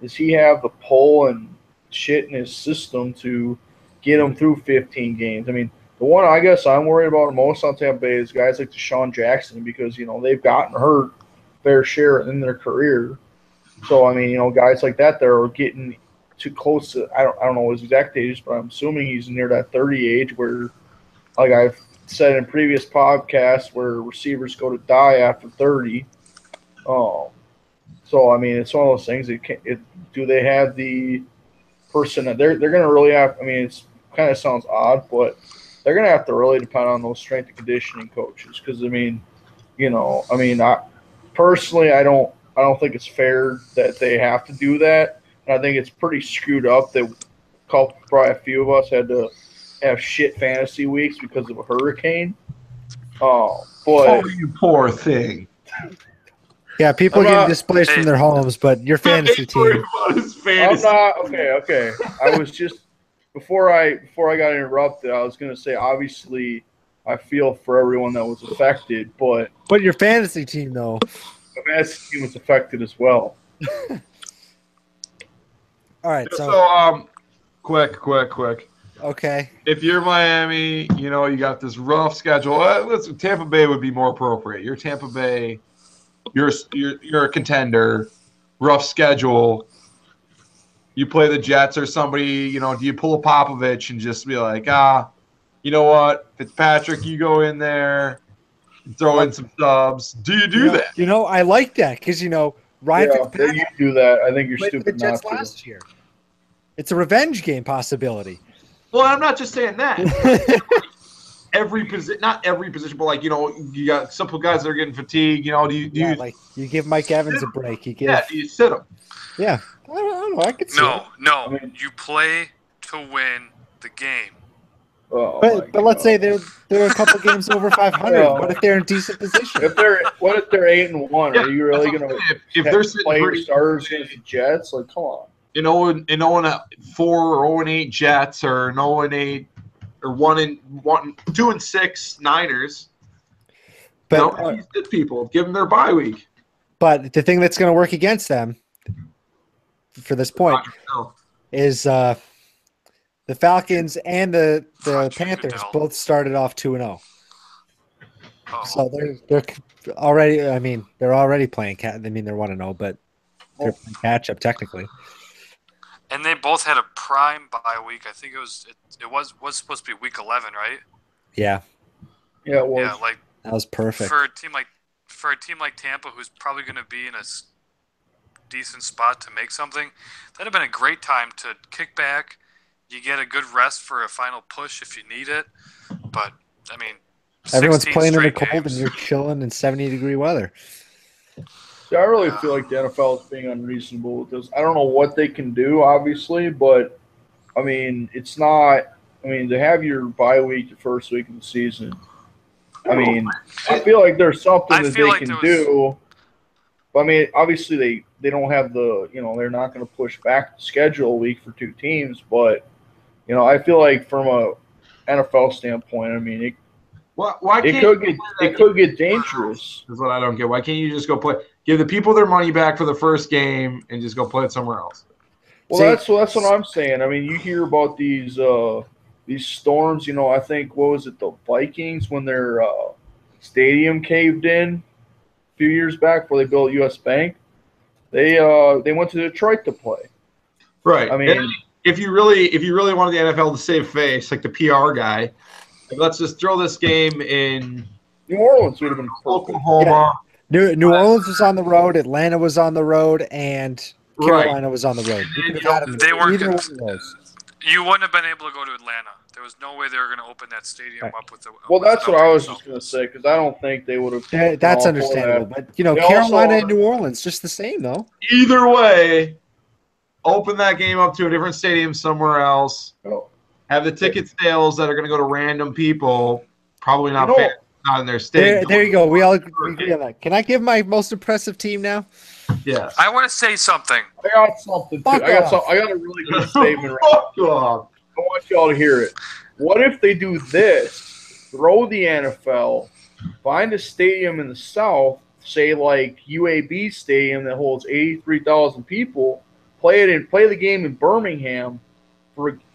does he have the pull and shit in his system to get him through 15 games? I mean, the one I guess I'm worried about most on Tampa Bay is guys like Deshaun Jackson because they've gotten hurt fair share in their career. So I mean, guys like that are getting too close to I don't know his exact age, but I'm assuming he's near that 30 age where, like I've said in previous podcasts, where receivers go to die after 30. So I mean, it's one of those things. Do they have the person that they're going to really have? I mean, it's kind of sounds odd, but they're going to have to really depend on those strength and conditioning coaches because I personally I don't think it's fair that they have to do that. And I think it's pretty screwed up that probably a few of us had to have shit fantasy weeks because of a hurricane. But Oh, you poor thing. Yeah, people getting displaced from their homes, but your fantasy team. I'm not okay. I was just before I got interrupted, I was going to say obviously I feel for everyone that was affected, but your fantasy team though. My fantasy team was affected as well. All right, so quick. Okay. If you're Miami, you got this rough schedule. Listen, Tampa Bay would be more appropriate. You're Tampa Bay. You're a contender. Rough schedule. You play the Jets or somebody. Do you pull a Popovich and just be like, you know what, Fitzpatrick, you go in there, throw in some subs. Do you do that? I like that because Ryan Fitzpatrick. You do that. I think you're stupid not to. Last year. It's a revenge game possibility. Well, I'm not just saying that. Not every position, but you got simple guys that are getting fatigued. Do you give Mike Evans a break? Do you sit him? Yeah, I don't know. I could see No. You play to win the game. But let's say they're a couple games over 500. What if they're in decent position? What if they're 8-1? Yeah, are you really going to if they're sitting starters against the Jets? Like, come on. 0-4 or 0-8 Jets or 0-8 or 2-6 Niners. But these good people, give them their bye week. But the thing that's going to work against them for this point is the Falcons and the Panthers both started off 2-0. So they're already. I mean, they're already playing they're 1-0, but they're playing catch up technically. And they both had a prime bye week. I think it was supposed to be week 11, right? Yeah. Yeah, it was. Yeah, that was perfect for a team like Tampa, who's probably going to be in a decent spot to make something. That'd have been a great time to kick back. You get a good rest for a final push if you need it. But I mean, everyone's playing in the cold games. and you're chilling in 70-degree weather. See, I really feel like the NFL is being unreasonable with this. I don't know what they can do, obviously, but I mean, it's not. I mean, to have your bye week the first week of the season. I mean, I feel like there's something that they can do. But I mean, obviously they don't have the. They're not going to push back the schedule a week for two teams. But I feel like from a NFL standpoint, I mean, it could get dangerous. That's what I don't get. Why can't you just go play? Give the people their money back for the first game and just go play it somewhere else. Well, that's what I'm saying. I mean, you hear about these storms. I think what was it, the Vikings when their stadium caved in a few years back before they built US Bank. They went to Detroit to play. Right. I mean, if you really wanted the NFL to save face, like the PR guy, let's just throw this game in New Orleans would have been perfect. Oklahoma. Yeah. New Orleans was on the road, Atlanta was on the road, and Carolina was on the road. They weren't either one of those. You wouldn't have been able to go to Atlanta. There was no way they were going to open that stadium up with the. Well, that's what I was just going to say because I don't think they would have. That's understandable, but Carolina and New Orleans just the same though. Either way, open that game up to a different stadium somewhere else. Have the ticket sales that are going to go to random people. Probably not not in their state. There you go. We all agree on that. Can I give my most impressive team now? Yes. I want to say something. I got something. Too. Fuck I off. got a really good statement right now. Fuck off. I want y'all to hear it. What if they do this? Throw the NFL, find a stadium in the South, say like UAB Stadium that holds 83,000 people, play the game in Birmingham,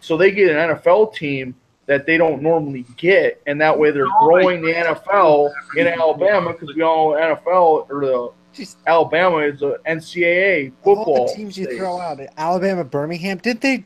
so they get an NFL team that they don't normally get, and that way they're growing the NFL in Alabama because we all know NFL or the Alabama is a NCAA football. All the teams you state. throw out, Alabama, Birmingham, did they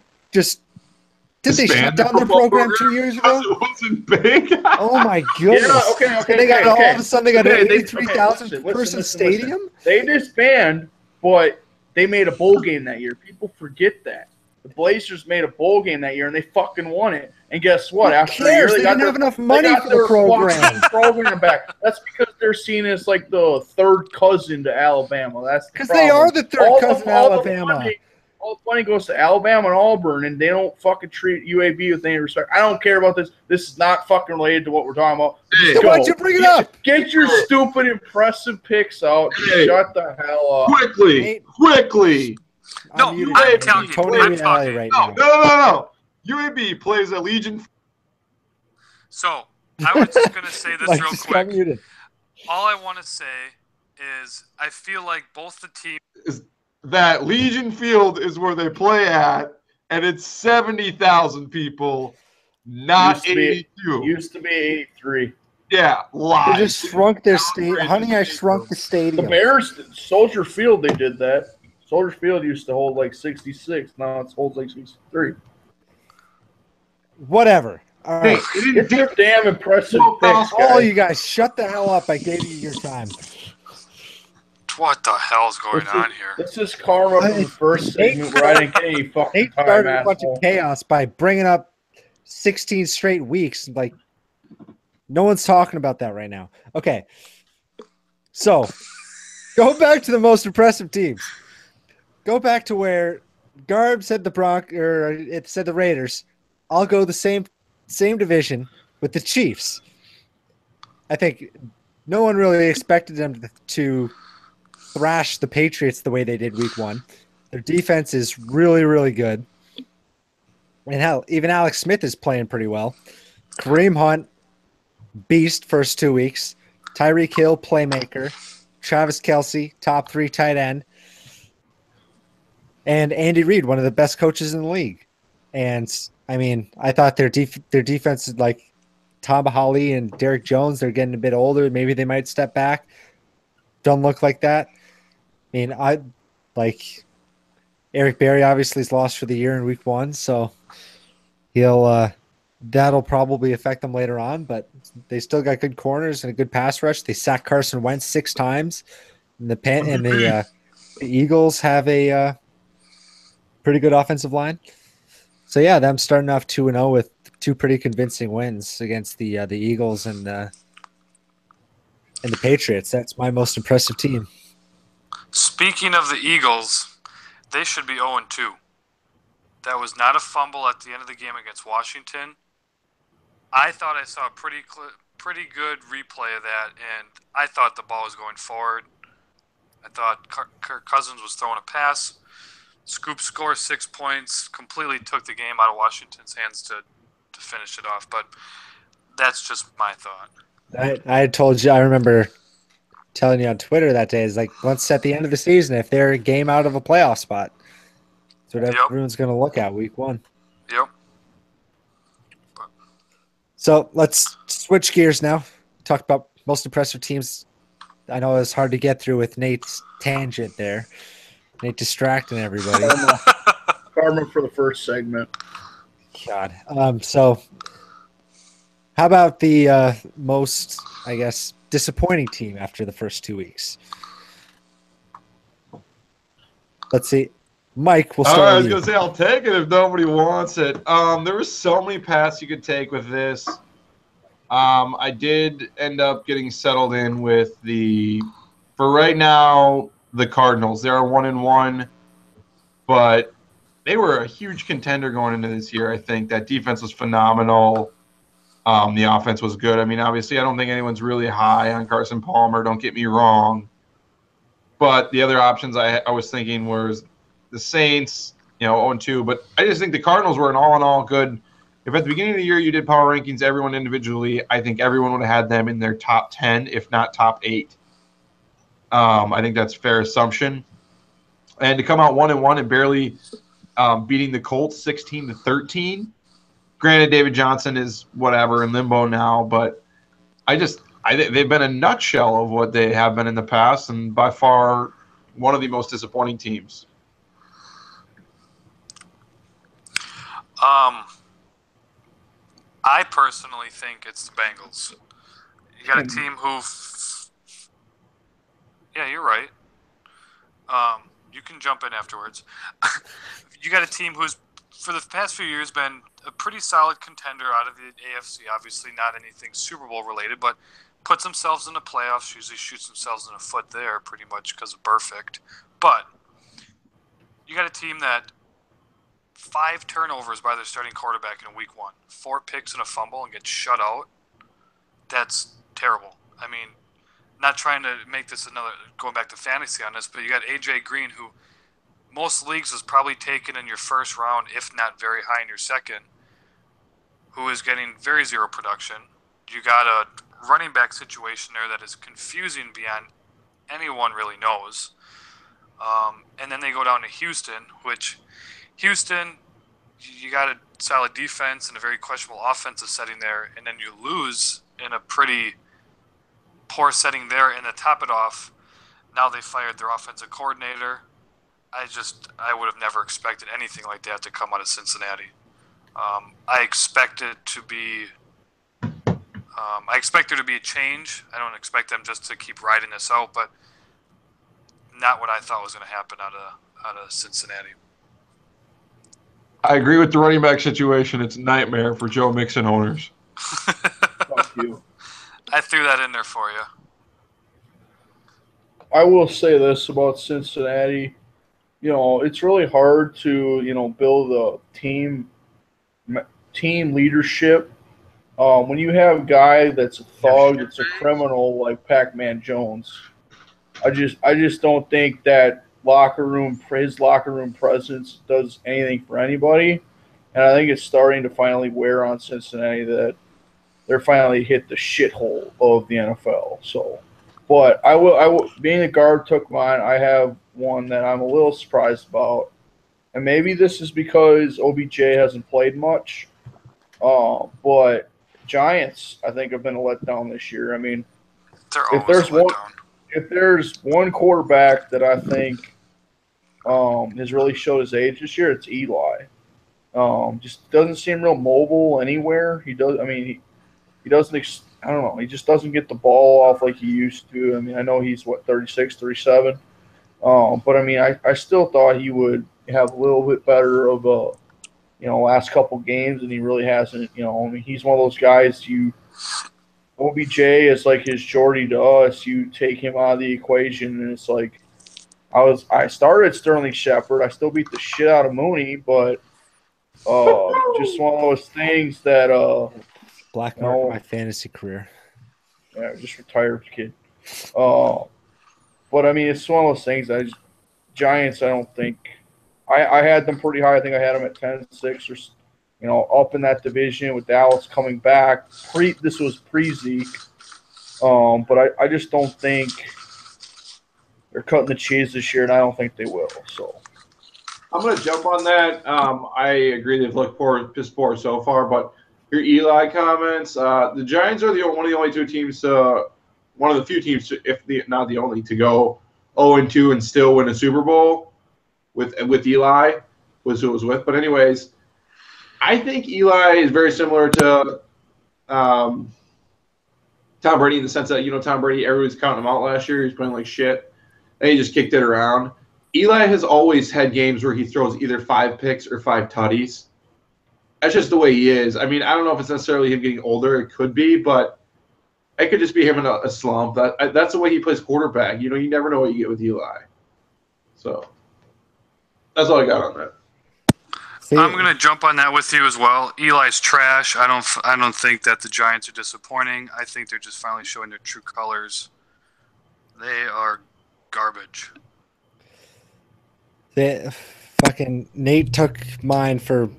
Disband shut the down their football program 2 years ago? It wasn't big. Oh my goodness! okay. And they got all of a sudden they got an Okay, 83,000 listen, person listen. stadium. They disbanded, but they made a bowl game that year. People forget that. The Blazers made a bowl game that year, and they fucking won it. And guess what? Who After cares? a year, They didn't have enough money for the program. program back. That's because they're seen as like the third cousin to Alabama. That's Because they are the third cousin to Alabama. All the money goes to Alabama and Auburn, and they don't fucking treat UAB with any respect. I don't care about this. This is not fucking related to what we're talking about. Hey, Why'd you bring it up? Get your stupid, impressive picks out. Hey. Shut the hell up. Quickly. No, Unmuted. I'm telling you. Tony I'm Reale talking. right No. now. UAB plays a Legion. So I was just gonna say this Like, real just got quick. muted. All I want to say is I feel like both the teams. That Legion Field is where they play at, and it's 70,000 people, not 82. Used to be 83. Yeah, They lies. just shrunk their state. Honey, I shrunk the The stadium. Bears, Soldier Field, they did that. Soldier Field used to hold like 66. Now it holds like 63. Whatever. All right. It's your damn impressive picks, All guys. you guys, shut the hell up. I gave you your time. What the hell's going on here? This is karma from the first segment where I didn't get any fucking Nate time, started a bunch asshole. of chaos by bringing up 16 straight weeks. Like, no one's talking about that right now. Okay. So, go back to the most impressive teams. Go back to where Garb said it said the Raiders. I'll go the same division with the Chiefs. I think no one really expected them to thrash the Patriots the way they did week one. Their defense is really, really good. And hell, even Alex Smith is playing pretty well. Kareem Hunt, beast first 2 weeks. Tyreek Hill, playmaker. Travis Kelce, top 3 tight end. And Andy Reid, one of the best coaches in the league. And, I mean, I thought their defense is like Tom Holly and Derek Jones. They're getting a bit older. Maybe they might step back. Don't look like that. I mean, I like Eric Berry obviously is lost for the year in week one, so that'll probably affect them later on, but they still got good corners and a good pass rush. They sacked Carson Wentz 6 times. And the Eagles have a pretty good offensive line. So yeah, them starting off 2-0 with 2 pretty convincing wins against the Eagles and the Patriots. That's my most impressive team. Speaking of the Eagles, they should be 0-2. That was not a fumble at the end of the game against Washington. I thought I saw a pretty good replay of that, and I thought the ball was going forward. I thought Kirk Cousins was throwing a pass. Scoop scored 6 points, completely took the game out of Washington's hands to finish it off. But that's just my thought. I told you, I remember telling you on Twitter that day, is like, once at the end of the season, if they're a game out of a playoff spot, that's what everyone's going to look at week one. Yep. So let's switch gears now. Talk about most impressive teams. I know it's hard to get through with Nate's tangent there. Nate distracting everybody. Karma for the first segment. God. So how about the most, I guess, disappointing team after the first 2 weeks? Let's see. Mike, we'll start I with was you. going to say, I'll take it if nobody wants it. There were so many paths you could take with this. I did end up getting settled in with for right now, the Cardinals. They're 1-1, but they were a huge contender going into this year. I think that defense was phenomenal. The offense was good. I mean, obviously, I don't think anyone's really high on Carson Palmer. Don't get me wrong. But the other options I was thinking was the Saints, 0-2. But I just think the Cardinals were an all-in-all good. If at the beginning of the year you did power rankings, everyone individually, I think everyone would have had them in their top 10, if not top 8. I think that's a fair assumption. And to come out 1-1 and barely beating the Colts 16-13. Granted, David Johnson is whatever in limbo now, but they've been a nutshell of what they have been in the past, and by far one of the most disappointing teams. I personally think it's the Bengals. You got a team who, yeah, you're right. You can jump in afterwards. You got a team who's, for the past few years, been a pretty solid contender out of the AFC. Obviously, not anything Super Bowl related, but puts themselves in the playoffs. Usually shoots themselves in the foot there, pretty much because of perfect. But you got a team that 5 turnovers by their starting quarterback in week 1, 4 picks and a fumble, and gets shut out. That's terrible. I mean, not trying to make this another, going back to fantasy on this, but you got AJ Green, who most leagues is probably taken in your first round, if not very high in your second, who is getting very zero production. You got a running back situation there that is confusing beyond anyone really knows. And then they go down to Houston, which Houston, you got a solid defense and a very questionable offensive setting there, and then you lose in a pretty poor setting there. And to top it off, now they fired their offensive coordinator. I would have never expected anything like that to come out of Cincinnati. I expect there to be a change. I don't expect them just to keep riding this out, but not what I thought was going to happen out of Cincinnati. I agree with the running back situation. It's a nightmare for Joe Mixon owners. Fuck you. I threw that in there for you. I will say this about Cincinnati. It's really hard to, build a team leadership when you have a guy that's a thug, that's a criminal like Pac-Man Jones. I just don't think that his locker room presence does anything for anybody, and I think it's starting to finally wear on Cincinnati that they're finally hit the shithole of the NFL. So, but I will. Being the Garb took mine, I have one that I'm a little surprised about, and maybe this is because OBJ hasn't played much. But Giants, I think, have been a letdown this year. I mean, if there's one quarterback that I think has really showed his age this year, it's Eli. Just doesn't seem real mobile anywhere. He does. I mean, he doesn't. I don't know. He just doesn't get the ball off like he used to. I mean, I know he's 36, 37. But I mean, I still thought he would have a little bit better of a, last couple games, and he really hasn't. I mean, he's one of those guys. OBJ is like his Jordy to us. You take him out of the equation, and it's like I started Sterling Shepard. I still beat the shit out of Mooney, but just one of those things that black mark my fantasy career. Yeah, just retired kid. But I mean, it's one of those things. Giants, I don't think I had them pretty high. I think I had them at 10-6 or up in that division with Dallas coming back. This was pre-Zeke, but I just don't think they're cutting the cheese this year, and I don't think they will. So I'm going to jump on that. I agree they've looked piss poor so far, but your Eli comments, the Giants are one of the only 2 teams, one of the few teams, not the only, to go 0-2 and still win a Super Bowl with Eli, was who it was with. But anyways, I think Eli is very similar to Tom Brady in the sense that, Tom Brady, everybody's counting him out last year. He was playing like shit, and he just kicked it around. Eli has always had games where he throws either 5 picks or 5 tutties. That's just the way he is. I mean, I don't know if it's necessarily him getting older. It could be, but it could just be him in a slump. That's the way he plays quarterback. You never know what you get with Eli. So that's all I got on that. I'm going to jump on that with you as well. Eli's trash. I don't think that the Giants are disappointing. I think they're just finally showing their true colors. They are garbage. Fucking Nate took mine for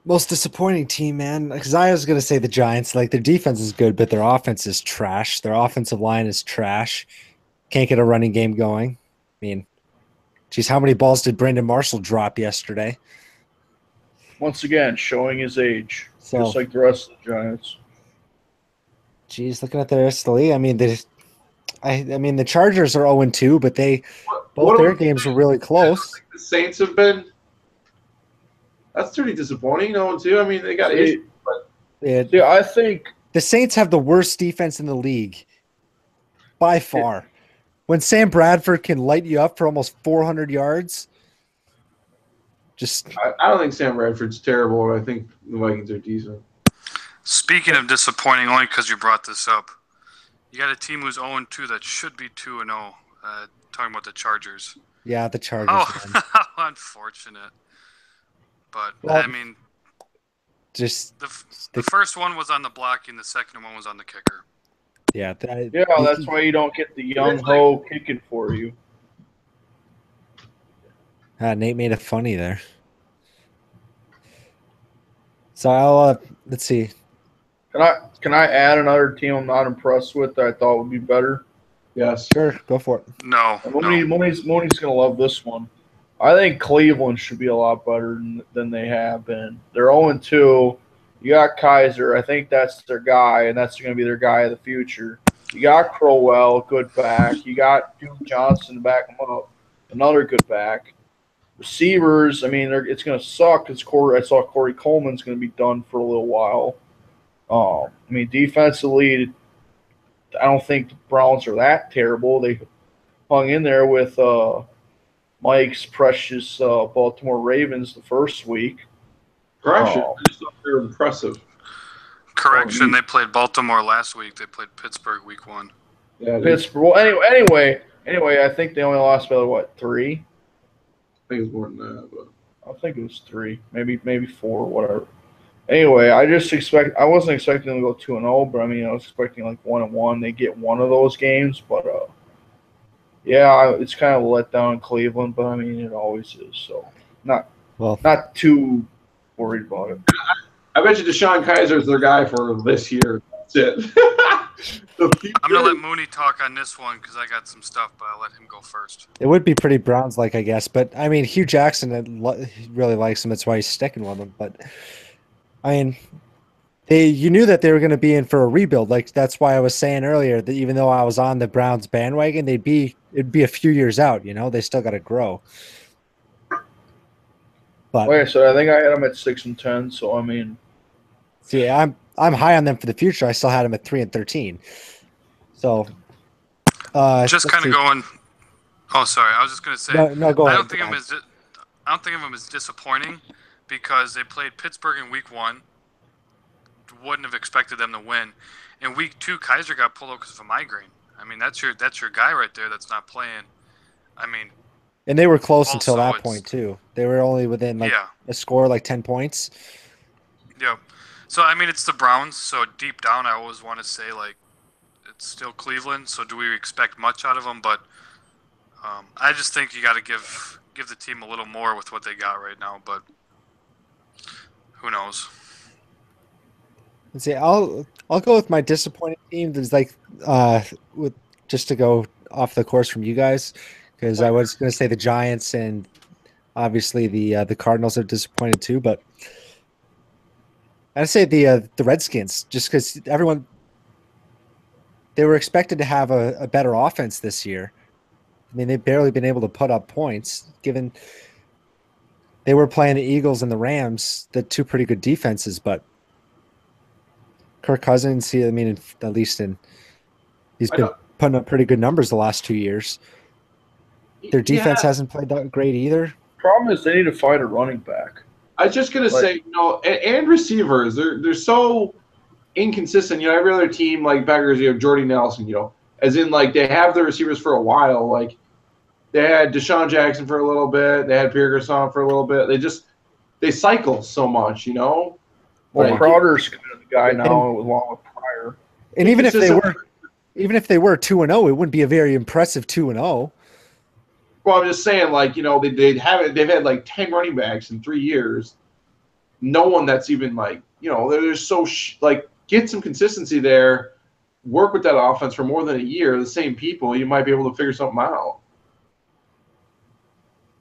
most disappointing team, man. Because I was gonna say the Giants. Like, their defense is good, but their offense is trash. Their offensive line is trash. Can't get a running game going. I mean, geez, how many balls did Brandon Marshall drop yesterday? Once again, showing his age, So, just like the rest of the Giants. geez, looking at the rest of the league, I mean, the Chargers are 0-2, but both their games were really close. The Saints have been. That's pretty disappointing. 0-2. I mean, they got issues, but Yeah, I think the Saints have the worst defense in the league by far. When Sam Bradford can light you up for almost 400 yards, I don't think Sam Bradford's terrible. I think the Vikings are decent. Speaking of disappointing, only because you brought this up, you got a team who's 0-2 that should be 2-0. Talking about the Chargers. yeah, the Chargers. Oh, how unfortunate. But, Well, I mean, just the first one was on the blocking, the second one was on the kicker. yeah, that's why you don't get the young ho kicking for you. Nate made it funny there. So I'll let's see. Can I add another team I'm not impressed with that I thought would be better? Yes. Sure, go for it. No. Mooney's gonna love this one. I think Cleveland should be a lot better than they have been. They're 0-2. You got Kaiser. I think that's their guy, and that's going to be their guy of the future. You got Crowell, good back. You got Duke Johnson to back him up, another good back. Receivers, I mean, it's going to suck because I saw Corey Coleman's going to be done for a little while. I mean, defensively, I don't think the Browns are that terrible. They hung in there with Mike's precious Baltimore Ravens the first week. Correction. I just thought they were impressive. Correction, they played Baltimore last week. They played Pittsburgh week 1. Yeah, Pittsburgh. Well, anyway, I think they only lost by what, 3? I think it's more than that, but I think it was 3, maybe 4, whatever. Anyway, I wasn't expecting them to go 2-0, but I mean, I was expecting like 1-1. They get one of those games, but yeah, it's kind of a letdown in Cleveland, but I mean, it always is. So not too worried about it. I bet you Deshaun Kaiser's their guy for this year. That's it. I'm going to let Mooney talk on this one because I got some stuff, but I'll let him go first. It would be pretty Browns-like, I guess. But, I mean, Hugh Jackson really likes him. That's why he's sticking with him. But, I mean, you knew that they were going to be in for a rebuild. Like, that's why I was saying earlier that even though I was on the Browns bandwagon, it'd be a few years out, you know? They still got to grow. But okay, so I think I had them at 6-10. So I mean, see, I'm high on them for the future. I still had them at 3-13. So, just kind of going. Oh, sorry. I was just going to say. No, go ahead. I don't think of them as disappointing because they played Pittsburgh in week 1. Wouldn't have expected them to win. In week 2, Kaiser got pulled out because of a migraine. I mean, that's your guy right there that's not playing. I mean. And they were close until that point, too. They were only within, a score, 10 points. Yeah. So, I mean, it's the Browns, so deep down I always want to say, it's still Cleveland, so do we expect much out of them? But I just think you got to give the team a little more with what they got right now, but who knows? Let's see, I'll go with my disappointing team. There's just to go off the course from you guys, because I was going to say the Giants and obviously the Cardinals are disappointed too, but I'd say the Redskins, just because they were expected to have a better offense this year. I mean, they've barely been able to put up points, given they were playing the Eagles and the Rams, the two pretty good defenses, but Kirk Cousins, he's been putting up pretty good numbers the last 2 years. Their defense hasn't played that great either. Problem is they need to find a running back. I was just gonna say, and receivers, they're so inconsistent. Every other team like Packers, Jordy Nelson, as in they have their receivers for a while. Like they had Deshaun Jackson for a little bit, they had Pierre Garçon for a little bit. They cycle so much, Well, Crowder's kind of the guy now, along with Pryor. And even if they were, even if they were 2-0, it wouldn't be a very impressive 2-0. Well, I'm just saying, like, they've had like 10 running backs in 3 years. No one that's even like, they're so like, get some consistency there. Work with that offense for more than a year. The same people, you might be able to figure something out.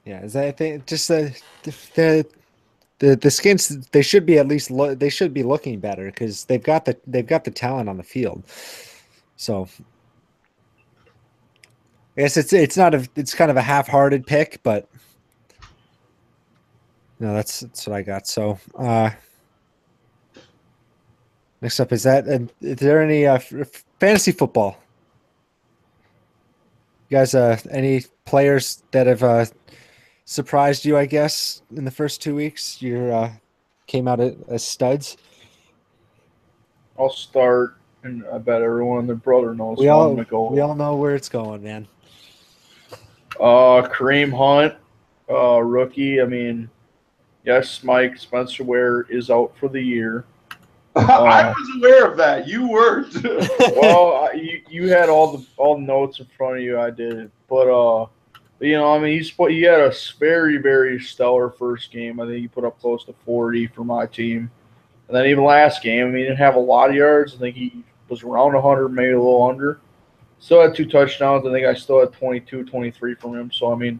Yeah, is that I think just the Skins, they should be at least they should be looking better because they've got the talent on the field. So I guess it's kind of a half-hearted pick, but no, that's what I got. So next up is there any fantasy football? You guys, any players that have surprised you? I guess in the first 2 weeks, you came out as studs. I'll start, and I bet everyone and their brother knows We who I'm all gonna go. we all know where it's going, man. Kareem Hunt, rookie. I mean, yes, Mike Spencer Ware is out for the year. I was aware of that. You weren't. Well, you had all the notes in front of you. I did, but I mean, he had a very, very stellar first game. I think he put up close to 40 for my team, and then even last game, I mean, he didn't have a lot of yards. I think he was around 100, maybe a little under. Still had 2 touchdowns. I think I still had 22, 23 from him. So I mean,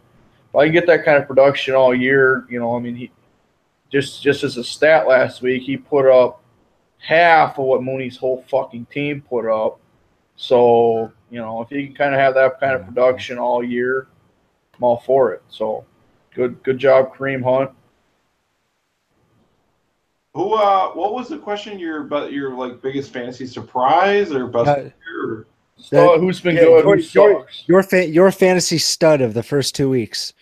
if I can get that kind of production all year, I mean, he just as a stat last week, he put up half of what Mooney's whole fucking team put up. So, if you can kind of have that kind of production all year, I'm all for it. So, good job, Kareem Hunt. Who? What was the question? Your like biggest fantasy surprise or best player? Who's been good? Who sucks? Your fantasy stud of the first 2 weeks.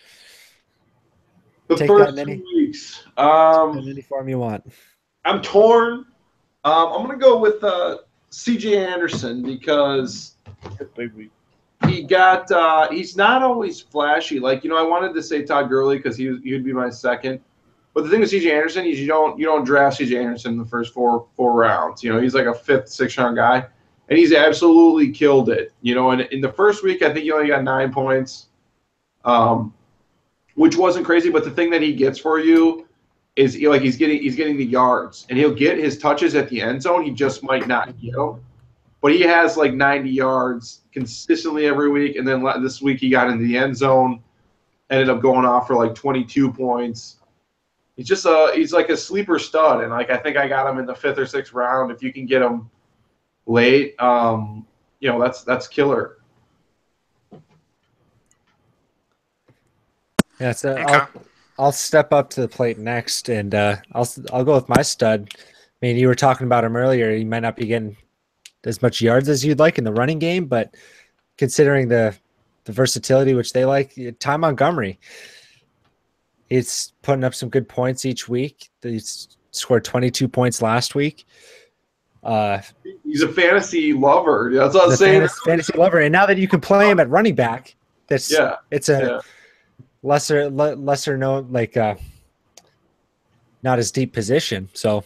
The Take first that in 2 weeks. in any form you want. I'm torn. I'm gonna go with C.J. Anderson because Big week. he's not always flashy. Like I wanted to say Todd Gurley because he'd be my second. But the thing with C.J. Anderson is you don't draft C.J. Anderson in the first four rounds. He's like a 5th, 6th round guy, and he's absolutely killed it. And in the first week, I think he only got 9 points, which wasn't crazy. But the thing that he gets for you is he's getting the yards, and he'll get his touches at the end zone. He just might not get them, but he has like 90 yards consistently every week. And then this week he got into the end zone, ended up going off for like 22 points. He's like a sleeper stud, and like I think I got him in the 5th or 6th round. If you can get him late, that's killer. Yeah, so I'll step up to the plate next, and I'll go with my stud. I mean, you were talking about him earlier. He might not be getting as much yards as you'd like in the running game, but considering the versatility which they like, Ty Montgomery. He's putting up some good points each week. He's scored 22 points last week. He's a fantasy lover. That's what I was saying. Fantasy lover, and now that you can play him at running back, it's a lesser known, like not as deep position. So,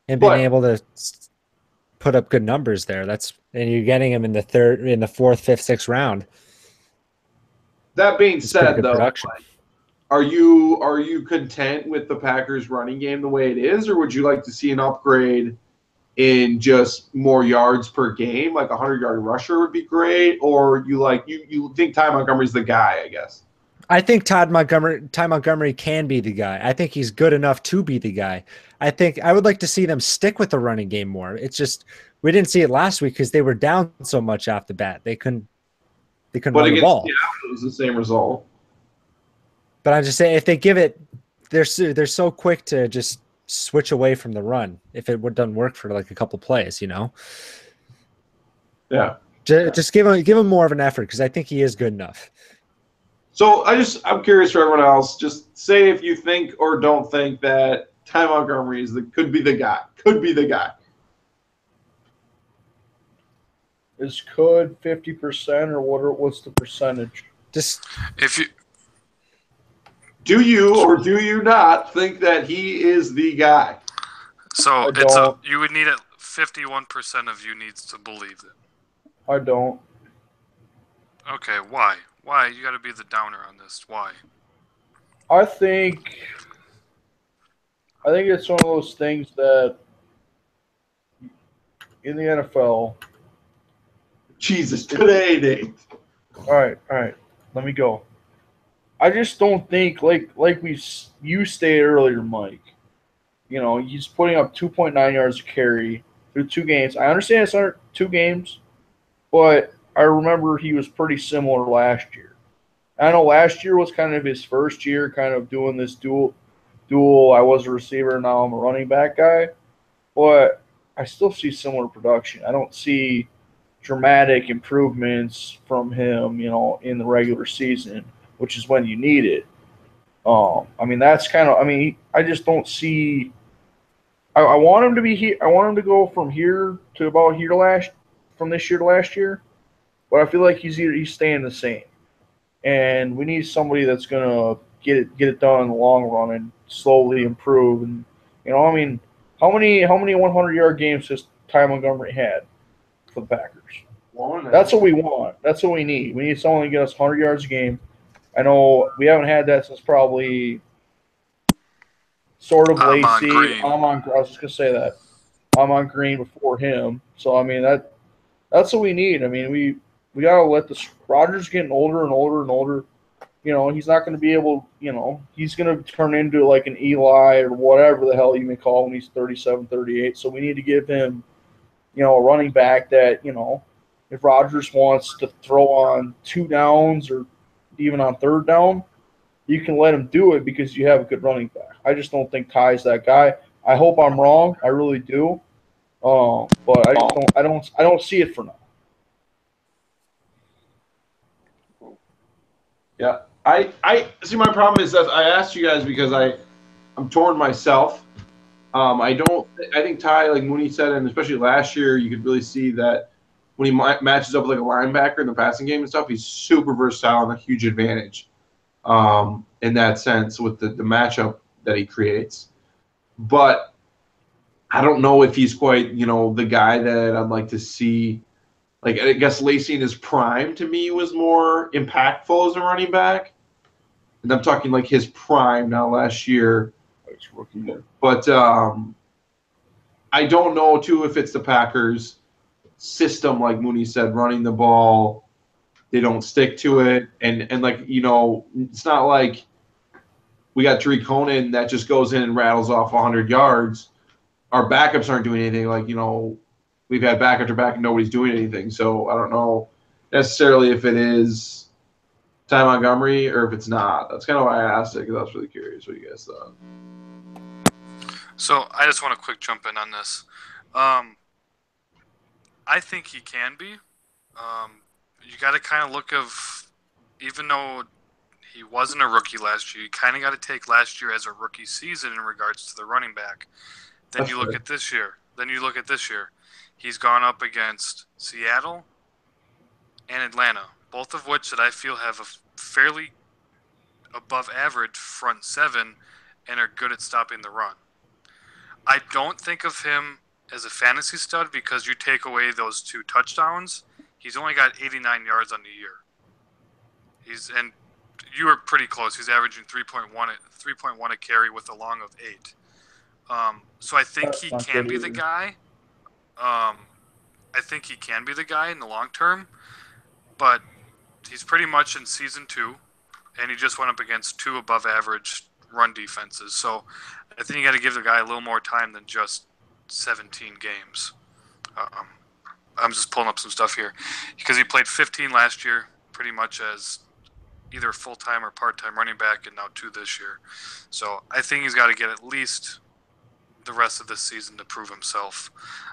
and being able to put up good numbers there, and you're getting him in the 4th, 5th, 6th round. That being said, though, are you content with the Packers running game the way it is, or would you like to see an upgrade in just more yards per game, like a 100-yard rusher would be great, or you think Ty Montgomery's the guy, I guess? I think Ty Montgomery can be the guy. I think he's good enough to be the guy. I think I would like to see them stick with the running game more. It's just we didn't see it last week because they were down so much off the bat. They couldn't run the ball. Yeah, it was the same result. But I'm just saying, if they give it, they're so quick to just switch away from the run if it doesn't work for like a couple plays, Yeah. Just give him more of an effort because I think he is good enough. So I'm curious for everyone else. Just say if you think or don't think that Ty Montgomery could be the guy. Could be the guy. Is could 50% or what's the percentage? Just if you. Do you or do you not think that he is the guy? So you would need 51% of you needs to believe it. I don't. Okay, why? Why? You got to be the downer on this. Why? I think it's one of those things that in the NFL. Jesus, today, Nate. All right. Let me go. I just don't think like you stated earlier, Mike. You know, he's putting up 2.9 yards a carry through 2 games. I understand it's under 2 games, but I remember he was pretty similar last year. I know last year was kind of his first year, kind of doing this dual. I was a receiver, now I'm a running back guy, but I still see similar production. I don't see dramatic improvements from him, you know, in the regular season, which is when you need it. I mean, that's kind of. I mean, I just don't see. I want him to be here. I want him to go from here to about here from this year to last year. But I feel like he's staying the same, and we need somebody that's gonna get it done in the long run and slowly improve. And you know, I mean, how many 100-yard games has Ty Montgomery had for the Packers? That's what we want. That's what we need. We need someone to get us 100 yards a game. I know we haven't had that since probably sort of Amon Lacey. Green. I was just gonna say that. I'm on Green before him. So I mean that's what we need. I mean we gotta let the Rodgers getting older and older and older. You know, he's not going to be able, you know, he's going to turn into like an Eli or whatever the hell you may call him when he's 37, 38. So we need to give him, you know, a running back that, you know, if Rodgers wants to throw on 2 downs or even on 3rd down, you can let him do it because you have a good running back. I just don't think Ty's that guy. I hope I'm wrong. I really do. But I just I don't see it for now. Yeah. I see. My problem is that I asked you guys because I'm torn myself. I don't. I think Ty, like Mooney said, and especially last year, you could really see that when he matches up with like a linebacker in the passing game and stuff, he's super versatile and a huge advantage in that sense with the matchup that he creates. But I don't know if he's quite, you know, the guy that I'd like to see. Like, I guess Lacey in his prime to me was more impactful as a running back. And I'm talking like his prime now last year. But I don't know, too, if it's the Packers' system, like Mooney said, running the ball. They don't stick to it. And like, you know, it's not like we got Tariq Conan that just goes in and rattles off 100 yards. Our backups aren't doing anything. Like, you know, we've had back after back and nobody's doing anything. So I don't know necessarily if it is Ty Montgomery or if it's not. That's kind of why I asked it because I was really curious what you guys thought. So I just want to quick jump in on this. I think he can be. You got to kind of look of, even though he wasn't a rookie last year, you kind of got to take last year as a rookie season in regards to the running back. Then you look at this year. He's gone up against Seattle and Atlanta, both of which that I feel have a fairly above average front seven and are good at stopping the run. I don't think of him as a fantasy stud because you take away those 2 touchdowns, he's only got 89 yards on the year. And you were pretty close. He's averaging 3.1 a carry with a long of 8. So I think he can be the guy. I think he can be the guy in the long term, but he's pretty much in season 2, and he just went up against 2 above average run defenses. So I think you got to give the guy a little more time than just 17 games. I'm just pulling up some stuff here because he played 15 last year, pretty much as either full-time or part-time running back, and now 2 this year. So I think he's got to get at least the rest of this season to prove himself.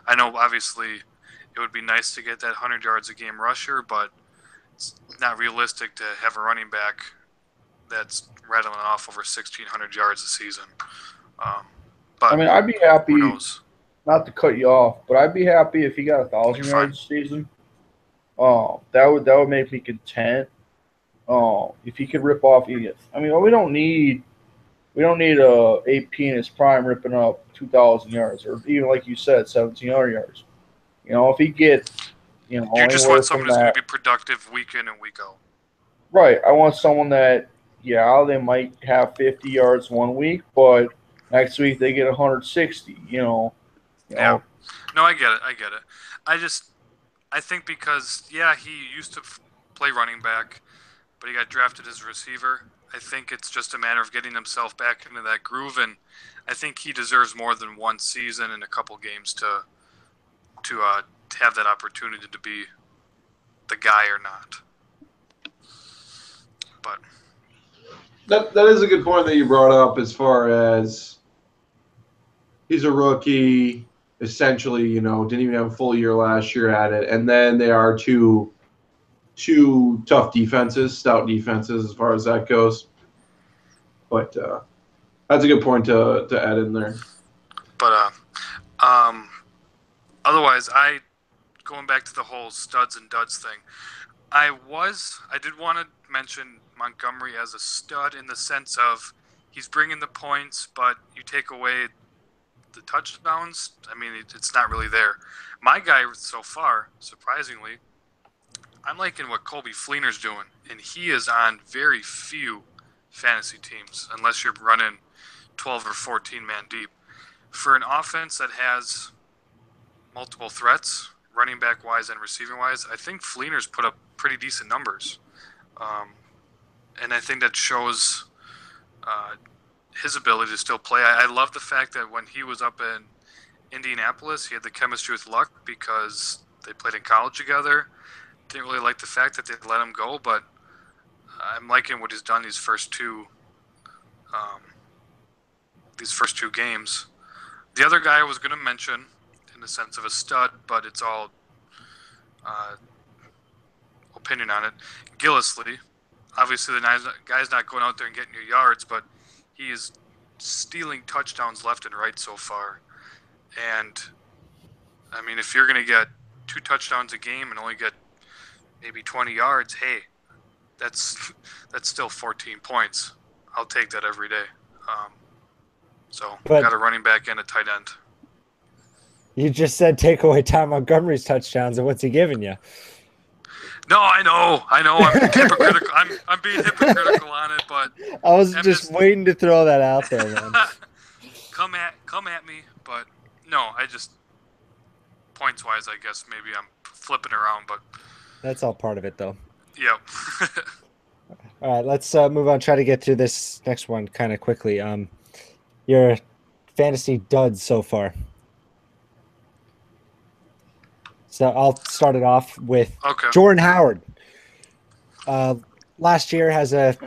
I know, obviously, it would be nice to get that 100 yards a game rusher, but it's not realistic to have a running back that's rattling off over 1,600 yards a season. But I mean, I'd be happy. Who knows? Not to cut you off, but I'd be happy if he got 1,000 yards a season. That would make me content. If he could rip off Edith. I mean, we don't need a AP in his prime ripping up 2,000 yards or even like you said, 1,700 yards. You know, if he get You know, You just anywhere want from someone who's going that. to be productive week in and week out. Right. I want someone that, yeah, they might have 50 yards one week, but next week they get 160. You Yeah. know, No, I get it. I think because, yeah, he used to play running back, but he got drafted as a receiver. I think it's just a matter of getting himself back into that groove, and I think he deserves more than one season and a couple games to have that opportunity to be the guy or not. But That is a good point that you brought up as far as he's a rookie, essentially, didn't even have a full year last year at it. And then they are two tough defenses, stout defenses as far as that goes. But that's a good point to add in there. But otherwise, going back to the whole studs and duds thing, I did want to mention Montgomery as a stud in the sense of he's bringing the points, but you take away the touchdowns. I mean, it's not really there. My guy so far, surprisingly, I'm liking what Colby Fleener's doing, and he is on very few fantasy teams, unless you're running 12 or 14 man deep. For an offense that has multiple threats, running back wise and receiving wise, I think Fleener's put up pretty decent numbers. And I think that shows his ability to still play. I love the fact that when he was up in Indianapolis, he had the chemistry with Luck because they played in college together. Didn't really like the fact that they let him go, but I'm liking what he's done these first two games. The other guy I was going to mention, in the sense of a stud, but it's all opinion on it, Gillislee. Obviously, the guy's not going out there and getting your yards, but he is stealing touchdowns left and right so far. And, I mean, if you're going to get 2 touchdowns a game and only get maybe 20 yards, hey, that's still 14 points. I'll take that every day. Got a running back and a tight end. You just said take away Ty Montgomery's touchdowns, and what's he giving you? No, I know. I'm hypocritical. I'm being hypocritical on it, but I was just waiting to throw that out there, man. come at me, but no, I just points wise, I guess maybe I'm flipping around, but that's all part of it, though. Yep. All right, let's move on. Try to get through this next one kind of quickly. Your fantasy duds so far. So I'll start it off with Jordan Howard. Last year has a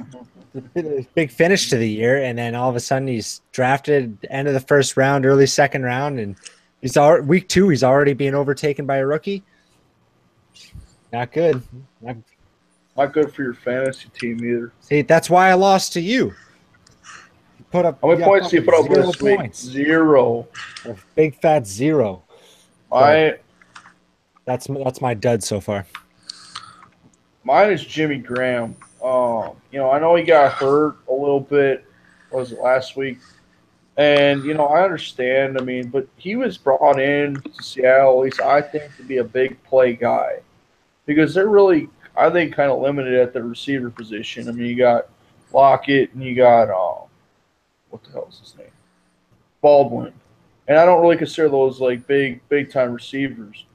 big finish to the year, and then all of a sudden he's drafted end of the first round, early second round, and he's already week 2. He's already being overtaken by a rookie. Not good. Not good for your fantasy team either. See, that's why I lost to you. Put up. How many points do you put up this week? Points. 0. A big fat 0. That's my dud so far. Mine is Jimmy Graham. I know he got hurt a little bit. Was it last week? And I understand. I mean, but he was brought in to Seattle, at least I think, to be a big play guy because they're really, I think, kind of limited at the receiver position. I mean, you got Lockett and you got what the hell is his name? Baldwin. And I don't really consider those like big time receivers.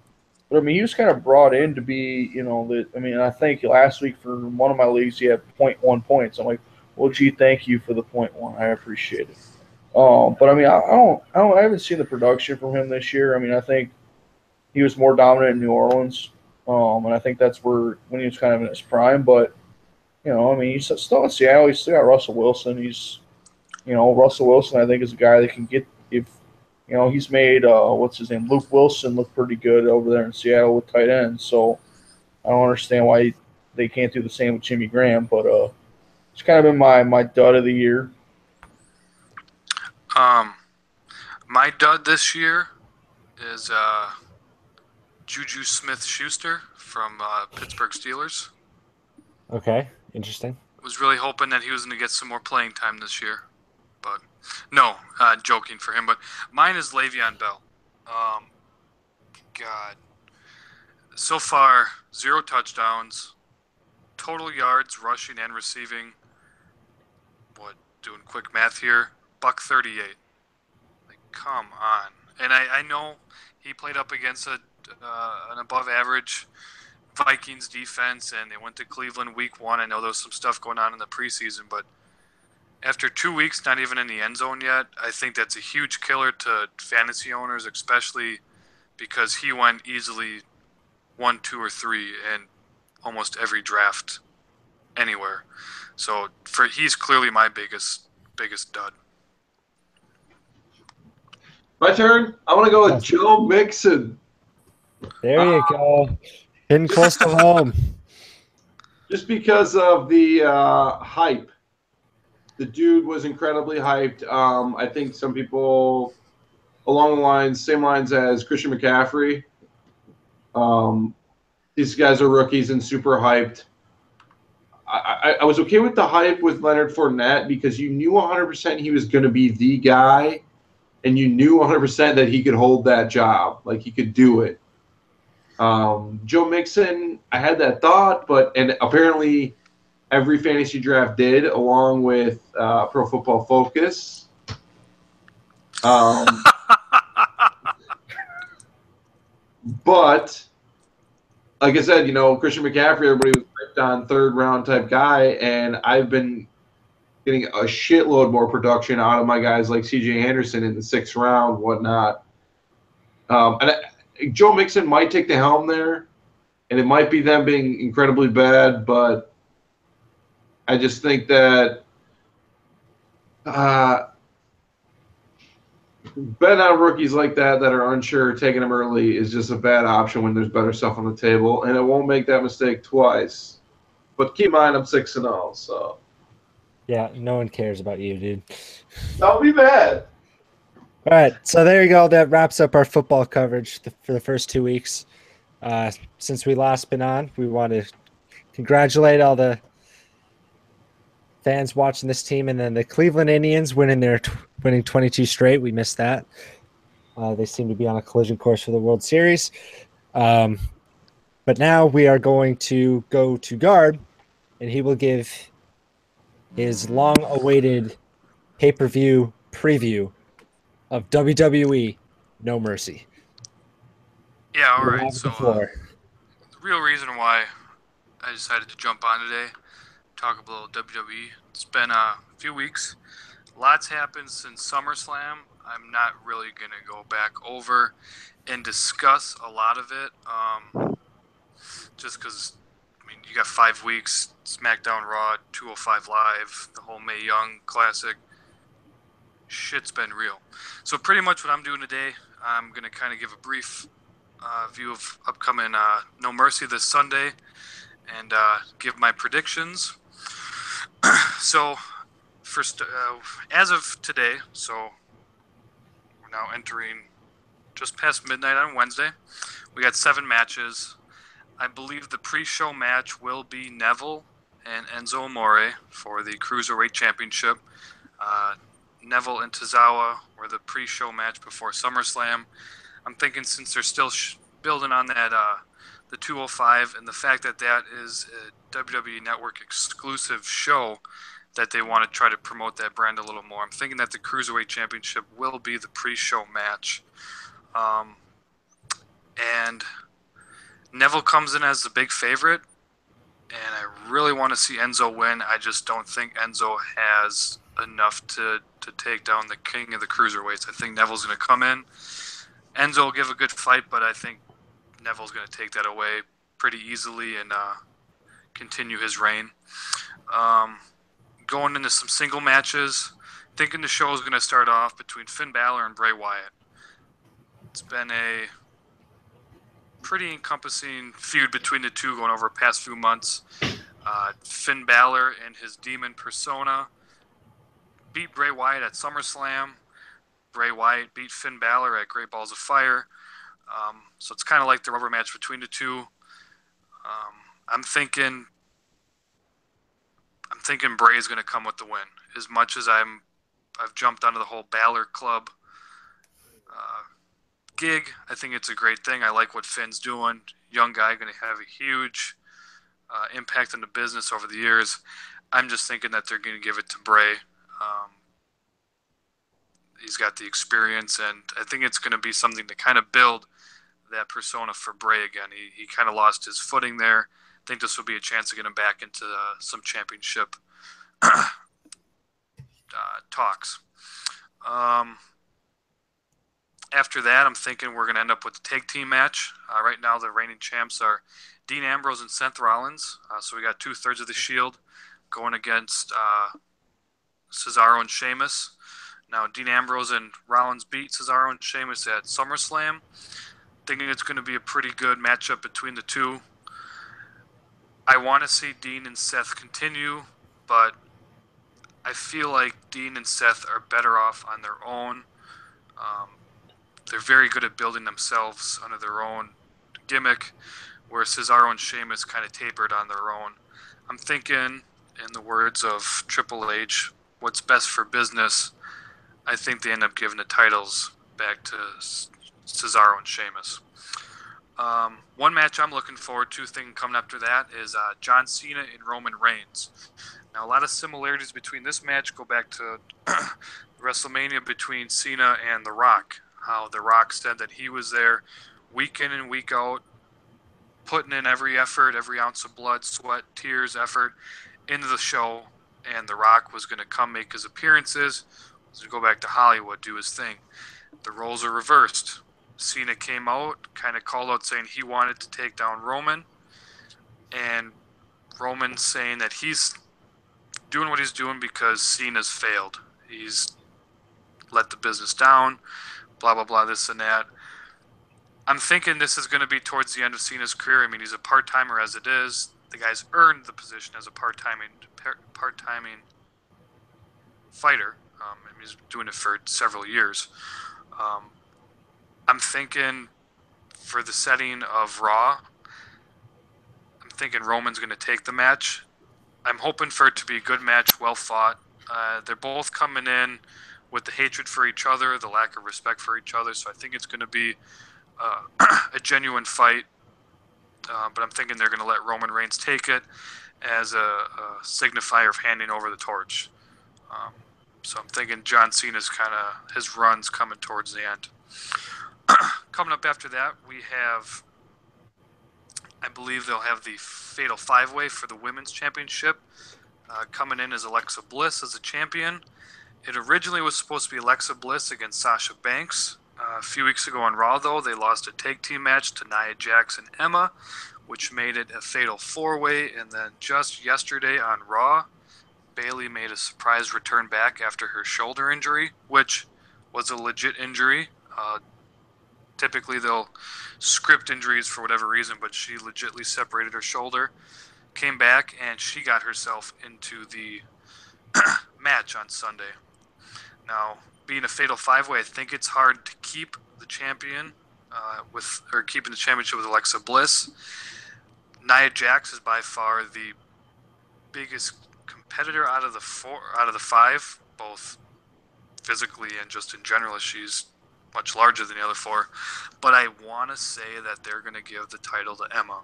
But I mean, he was kind of brought in to be, I think last week for one of my leagues he had 0.1 points. I'm like, well, gee, thank you for the 0.1. I appreciate it. But I mean, I haven't seen the production from him this year. I mean, I think he was more dominant in New Orleans, and I think that's when he was kind of in his prime. But I mean, he's still in Seattle. He's still got Russell Wilson. Russell Wilson, I think, is a guy that can get he's made what's his name, Luke Wilson, look pretty good over there in Seattle with tight ends. So I don't understand why they can't do the same with Jimmy Graham. But it's kind of been my dud of the year. My dud this year is Juju Smith-Schuster from Pittsburgh Steelers. Okay, interesting. Was really hoping that he was going to get some more playing time this year. But no, joking for him. But mine is Le'Veon Bell. God, So far, 0 touchdowns, total yards rushing and receiving. Doing quick math here, $138. Like, come on. And I know he played up against an above average Vikings defense, and they went to Cleveland week 1. I know there was some stuff going on in the preseason, but after 2 weeks, not even in the end zone yet, I think that's a huge killer to fantasy owners, especially because he went easily 1, 2, or 3 in almost every draft anywhere. So he's clearly my biggest dud. My turn. I want to go with Joe Mixon. There you go. Hitting close to home. Just because of the hype. The dude was incredibly hyped. I think some people along the same lines as Christian McCaffrey. These guys are rookies and super hyped. I was okay with the hype with Leonard Fournette because you knew 100% he was going to be the guy, and you knew 100% that he could hold that job. Like, he could do it. Joe Mixon, I had that thought, and apparently every fantasy draft did, along with Pro Football Focus. But like I said, Christian McCaffrey, everybody was hyped on third-round type guy, and I've been getting a shitload more production out of my guys like C.J. Anderson in the 6th round, whatnot. Joe Mixon might take the helm there, and it might be them being incredibly bad, but I just think that betting on rookies like that are unsure, taking them early is just a bad option when there's better stuff on the table, and it won't make that mistake twice. But keep in mind, I'm 6-0, so. Yeah, no one cares about you, dude. Don't be bad. All right, so there you go. That wraps up our football coverage for the first 2 weeks. Since we last been on, we want to congratulate all the fans watching this team, and then the Cleveland Indians winning 22 straight. We missed that. They seem to be on a collision course for the World Series. But now we are going to go to Garb, and he will give his long-awaited pay-per-view preview of WWE No Mercy. Yeah, all right. So the real reason why I decided to jump on today, talk a little WWE. It's been a few weeks. Lots happened since SummerSlam. I'm not really going to go back over and discuss a lot of it. Just because, you got 5 weeks, SmackDown, Raw, 205 Live, the whole Mae Young Classic. Shit's been real. So pretty much what I'm doing today, I'm going to kind of give a brief view of upcoming No Mercy this Sunday and give my predictions. So, first, as of today, so we're now entering just past midnight on Wednesday. We got 7 matches. I believe the pre-show match will be Neville and Enzo Amore for the Cruiserweight Championship. Neville and Tozawa were the pre-show match before SummerSlam. I'm thinking since they're still building on that, the 205, and the fact that that is a WWE Network exclusive show, that they want to try to promote that brand a little more. I'm thinking that the Cruiserweight Championship will be the pre-show match. And Neville comes in as the big favorite, and I really want to see Enzo win. I just don't think Enzo has enough to take down the king of the cruiserweights. I think Neville's going to come in. Enzo will give a good fight, but I think Neville's going to take that away pretty easily and continue his reign. Going into some single matches, thinking the show is going to start off between Finn Balor and Bray Wyatt. It's been a pretty encompassing feud between the two going over the past few months. Finn Balor and his demon persona beat Bray Wyatt at SummerSlam. Bray Wyatt beat Finn Balor at Great Balls of Fire. So it's kind of like the rubber match between the two. I'm thinking Bray is going to come with the win. As much as I've jumped onto the whole Balor club gig, I think it's a great thing. I like what Finn's doing. Young guy, going to have a huge impact on the business over the years. I'm just thinking that they're going to give it to Bray. He's got the experience, and I think it's going to be something to kind of build that persona for Bray again. He kind of lost his footing there. I think this will be a chance to get him back into some championship talks. After that, I'm thinking we're going to end up with the tag team match. Right now, the reigning champs are Dean Ambrose and Seth Rollins. So we got 2/3 of the Shield going against Cesaro and Sheamus. Now, Dean Ambrose and Rollins beat Cesaro and Sheamus at SummerSlam. Thinking it's going to be a pretty good matchup between the two. I want to see Dean and Seth continue, but I feel like Dean and Seth are better off on their own. They're very good at building themselves under their own gimmick, where Cesaro and Sheamus kind of tapered on their own. I'm thinking, in the words of Triple H, what's best for business. I think they end up giving the titles back to Cesaro and Sheamus. One match I'm looking forward to, thing coming after that, is John Cena and Roman Reigns. Now, a lot of similarities between this match go back to WrestleMania between Cena and The Rock. How The Rock said that he was there week in and week out, putting in every effort, every ounce of blood, sweat, tears, effort into the show, and The Rock was going to come make his appearances, was going to go back to Hollywood, do his thing. The roles are reversed. Cena came out, kind of called out saying he wanted to take down Roman, and Roman saying that he's doing what he's doing because Cena's failed. He's let the business down, blah, blah, blah, this and that. I'm thinking this is going to be towards the end of Cena's career. I mean, he's a part-timer as it is. The guy's earned the position as a part-timing fighter. He's been doing it for several years. I'm thinking for the setting of Raw, I'm thinking Roman's going to take the match. I'm hoping for it to be a good match, well fought. They're both coming in with the hatred for each other, the lack of respect for each other, so I think it's going to be a genuine fight. But I'm thinking they're going to let Roman Reigns take it as a signifier of handing over the torch. So I'm thinking John Cena's kind of, his run's coming towards the end. Coming up after that, we have, I believe they'll have the Fatal 5-Way for the Women's Championship. Coming in as Alexa Bliss as a champion. It originally was supposed to be Alexa Bliss against Sasha Banks. A few weeks ago on Raw, though, they lost a tag team match to Nia Jax and Emma, which made it a Fatal 4-Way. And then just yesterday on Raw, Bayley made a surprise return back after her shoulder injury, which was a legit injury. Typically, they'll script injuries for whatever reason, but she legitly separated her shoulder, came back, and she got herself into the match on Sunday. Now, being a Fatal 5-Way, I think it's hard to keep the champion keeping the championship with Alexa Bliss. Nia Jax is by far the biggest competitor out of the five, both physically and just in general. She's much larger than the other four, but I want to say that they're going to give the title to Emma,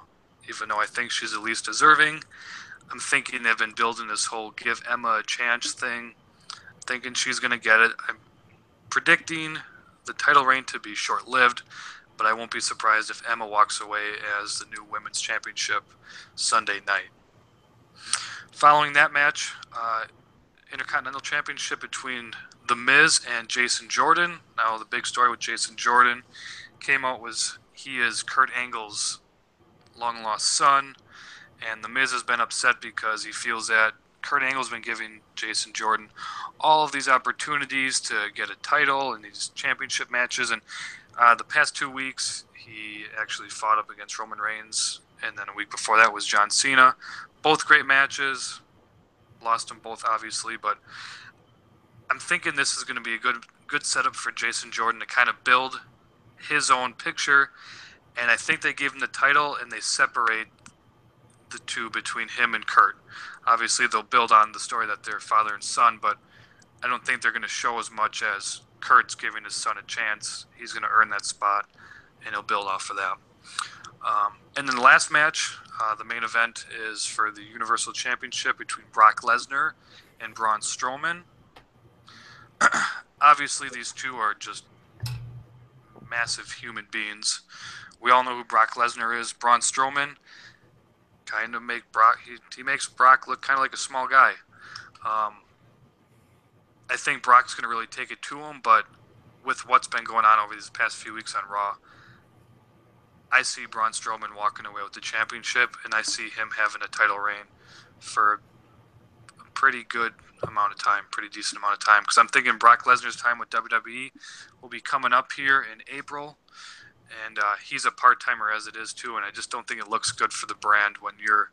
even though I think she's the least deserving. I'm thinking they've been building this whole give Emma a chance thing, thinking she's going to get it. I'm predicting the title reign to be short-lived, but I won't be surprised if Emma walks away as the new Women's Championship Sunday night. Following that match, Intercontinental Championship between The Miz and Jason Jordan. Now, the big story with Jason Jordan came out was he is Kurt Angle's long-lost son, and The Miz has been upset because he feels that Kurt Angle's been giving Jason Jordan all of these opportunities to get a title and these championship matches, and the past 2 weeks, he actually fought up against Roman Reigns, and then a week before that was John Cena. Both great matches. Lost them both, obviously, but I'm thinking this is going to be a good setup for Jason Jordan to kind of build his own picture, and I think they gave him the title and they separate the two between him and Kurt. Obviously, they'll build on the story that they're father and son, but I don't think they're going to show as much as Kurt's giving his son a chance. He's going to earn that spot, and he'll build off of that. And then the last match, the main event, is for the Universal Championship between Brock Lesnar and Braun Strowman. Obviously, these two are just massive human beings. We all know who Brock Lesnar is. Braun Strowman kind of he makes Brock look kind of like a small guy. I think Brock's going to really take it to him, but with what's been going on over these past few weeks on Raw, I see Braun Strowman walking away with the championship, and I see him having a title reign for a pretty good amount of time, pretty decent amount of time, because I'm thinking Brock Lesnar's time with WWE will be coming up here in April, and he's a part-timer as it is too, and I just don't think it looks good for the brand when your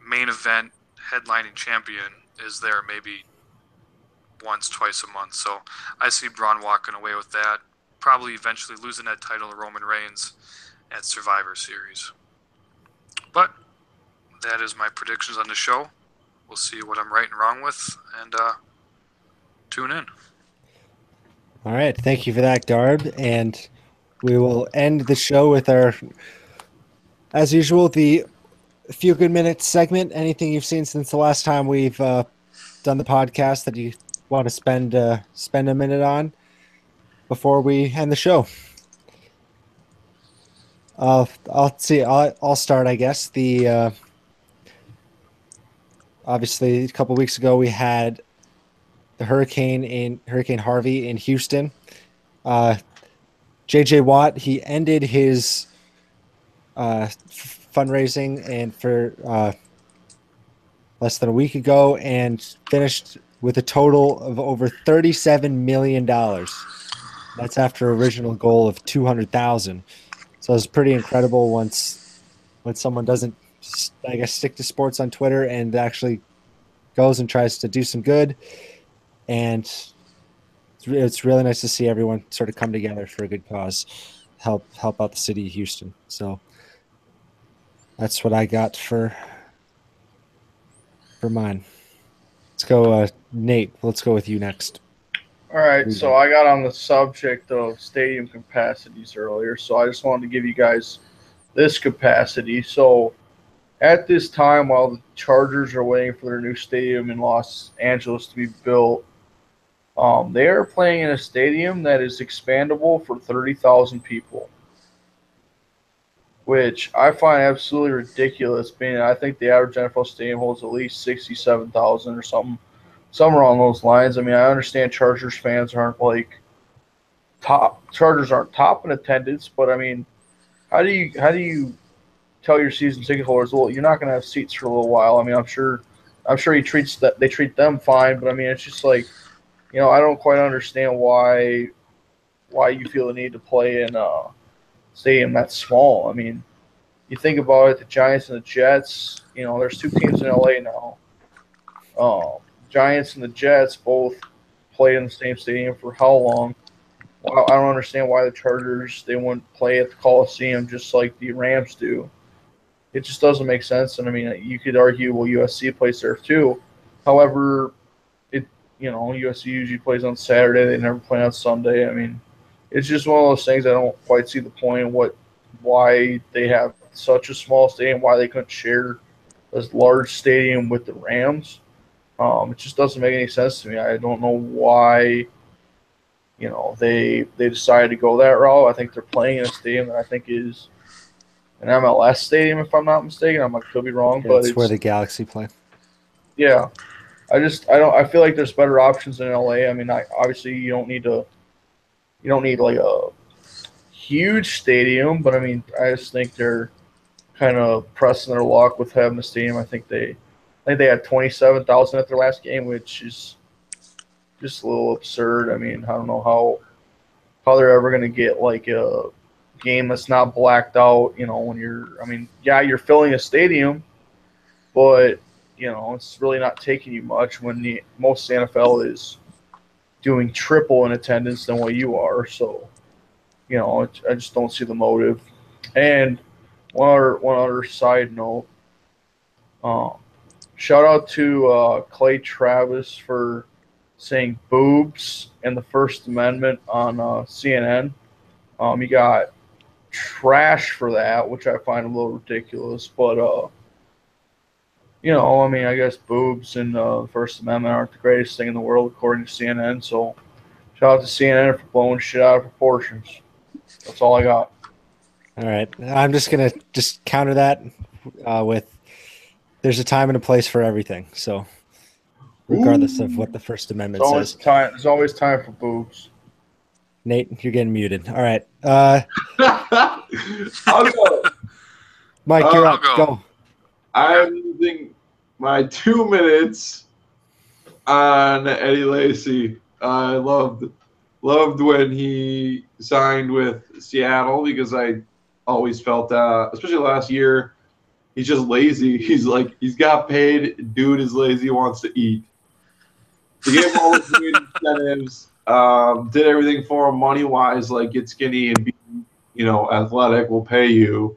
main event headlining champion is there maybe once, twice a month. So I see Braun walking away with that, probably eventually losing that title to Roman Reigns at Survivor Series. But that is my predictions on the show. We'll see what I'm right and wrong with, and tune in. All right. Thank you for that, Garb. And we will end the show with our, as usual, the Few Good Minutes segment. Anything you've seen since the last time we've done the podcast that you want to spend a minute on before we end the show? I'll start, I guess. Obviously a couple weeks ago we had the Hurricane Harvey in Houston. JJ Watt, he ended his fundraising and for less than a week ago, and finished with a total of over $37 million. That's after original goal of 200,000. So it's pretty incredible when someone doesn't, I guess, stick to sports on Twitter and actually goes and tries to do some good. And it's really nice to see everyone sort of come together for a good cause, help out the city of Houston. So that's what I got for mine. Let's go, Nate. Let's go with you next. All right, so I got on the subject of stadium capacities earlier, so I just wanted to give you guys this capacity. So at this time, while the Chargers are waiting for their new stadium in Los Angeles to be built, they are playing in a stadium that is expandable for 30,000 people, which I find absolutely ridiculous, being I think the average NFL stadium holds at least 67,000 or something. Somewhere along those lines. I mean, I understand Chargers fans aren't Chargers aren't top in attendance, but I mean, how do you tell your season ticket holders, well, you're not going to have seats for a little while? I mean, I'm sure they treat them fine, but I mean, it's just like, I don't quite understand why you feel the need to play in a stadium that's small. I mean, you think about it, the Giants and the Jets. There's two teams in LA now. Giants and the Jets both played in the same stadium for how long? Well, I don't understand why the Chargers, they wouldn't play at the Coliseum just like the Rams do. It just doesn't make sense. And I mean, you could argue, well, USC plays there too. However, USC usually plays on Saturday. They never play on Sunday. I mean, it's just one of those things I don't quite see the point of why they have such a small stadium, why they couldn't share this large stadium with the Rams. It just doesn't make any sense to me. I don't know why, they decided to go that route. I think they're playing in a stadium that I think is an MLS stadium, if I'm not mistaken. I could be wrong, but it's where the Galaxy play. Yeah, I feel like there's better options in LA. I mean, obviously you don't need like a huge stadium, but I mean, I just think they're kind of pressing their luck with having a stadium. I think they had 27,000 at their last game, which is just a little absurd. I mean, I don't know how they're ever going to get like a game that's not blacked out, when you're filling a stadium, but, it's really not taking you much when most NFL is doing triple in attendance than what you are. So, I just don't see the motive. And one other side note, shout out to Clay Travis for saying boobs and the First Amendment on CNN. You got trash for that, which I find a little ridiculous. But I mean, I guess boobs and the First Amendment aren't the greatest thing in the world, according to CNN. So shout out to CNN for blowing shit out of proportions. That's all I got. All right. I'm just going to just counter that with there's a time and a place for everything. So regardless of what the First Amendment says. There's always time for boobs. Nate, you're getting muted. All right. I'll go. Mike, you're up. Go. I'm using my 2 minutes on Eddie Lacy. I loved when he signed with Seattle because I always felt, especially last year, he's just lazy. He's got paid. Dude is lazy, wants to eat. He gave him all the great incentives, did everything for him money-wise, like get skinny and be, athletic, will pay you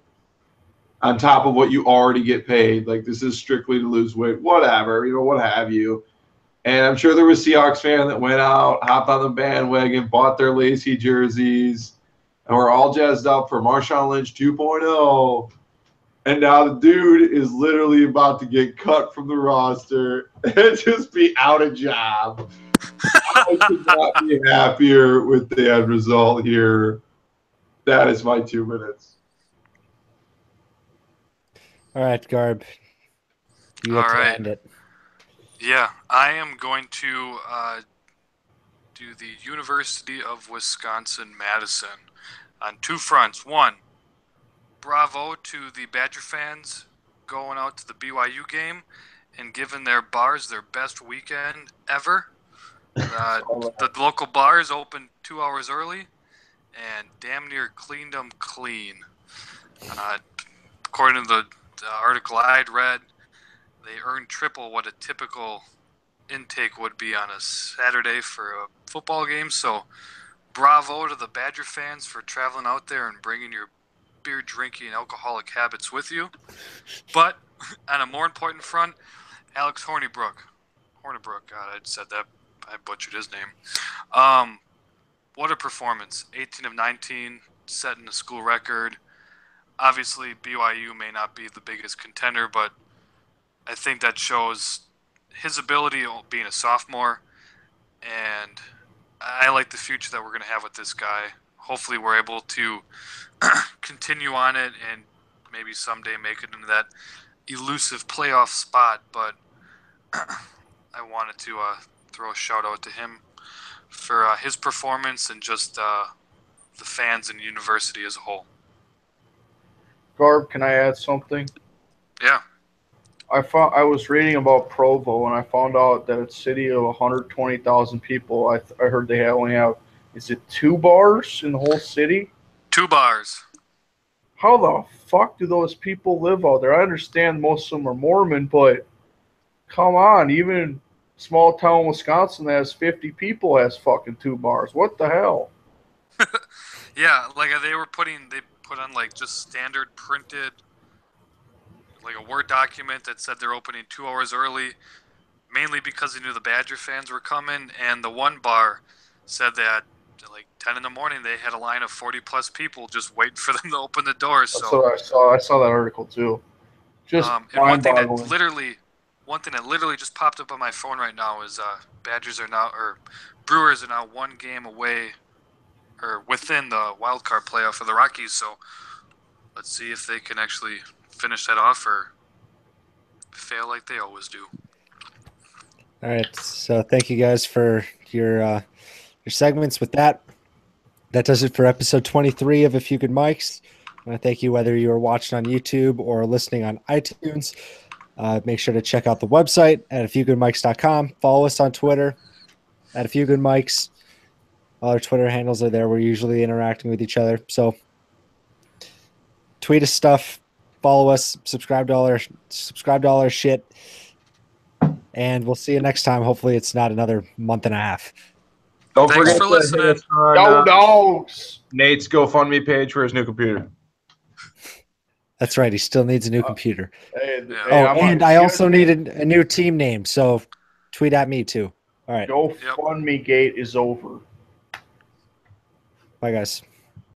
on top of what you already get paid. Like, this is strictly to lose weight, whatever, what have you. And I'm sure there was Seahawks fan that went out, hopped on the bandwagon, bought their Lacy jerseys, and we're all jazzed up for Marshawn Lynch 2.0. And now the dude is literally about to get cut from the roster and just be out of job. I could not be happier with the end result here. That is my 2 minutes. All right, Garb. You have to end it. Yeah, I am going to do the University of Wisconsin-Madison on two fronts. One, bravo to the Badger fans going out to the BYU game and giving their bars their best weekend ever. The local bars opened 2 hours early and damn near cleaned them clean. According to the article I'd read, they earned triple what a typical intake would be on a Saturday for a football game. So bravo to the Badger fans for traveling out there and bringing your beer drinking and alcoholic habits with you. But on a more important front, Alex Hornibrook, God, I said that, I butchered his name. What a performance. 18 of 19, setting a school record. Obviously, BYU may not be the biggest contender, but I think that shows his ability being a sophomore, and I like the future that we're going to have with this guy. Hopefully we're able to continue on it and maybe someday make it into that elusive playoff spot, but I wanted to throw a shout out to him for his performance and just the fans and university as a whole. Garb, can I add something? Yeah. I was reading about Provo, and I found out that it's a city of 120,000 people. I heard they only have, is it 2 bars in the whole city? 2 bars. How the fuck do those people live out there? I understand most of them are Mormon, but come on, even small town Wisconsin that has 50 people has fucking 2 bars. What the hell? Yeah, like they put on like just standard printed, like a Word document that said they're opening 2 hours early, mainly because they knew the Badger fans were coming, and the one bar said that like 10 in the morning they had a line of 40 plus people just waiting for them to open the doors. That's what I saw. I saw that article too. Just and one thing that literally just popped up on my phone right now is Brewers are now 1 game away or within the wild card playoff for the Rockies. So let's see if they can actually finish that off or fail like they always do. All right. So thank you guys for your segments with that. That does it for episode 23 of A Few Good Mics. I want to thank you whether you are watching on YouTube or listening on iTunes. Make sure to check out the website at afewgoodmics.com. Follow us on Twitter at A Few Good Mics. All our Twitter handles are there. We're usually interacting with each other. So tweet us stuff, follow us, subscribe to all our shit. And we'll see you next time. Hopefully it's not another month and a half. Don't Thanks forget for to listening. hit us on, Yo, dogs! Nate's GoFundMe page for his new computer. That's right. He still needs a new computer. Hey, Yeah. And I also need a new team name. So tweet at me too. All right. GoFundMe gate is over. Bye, guys.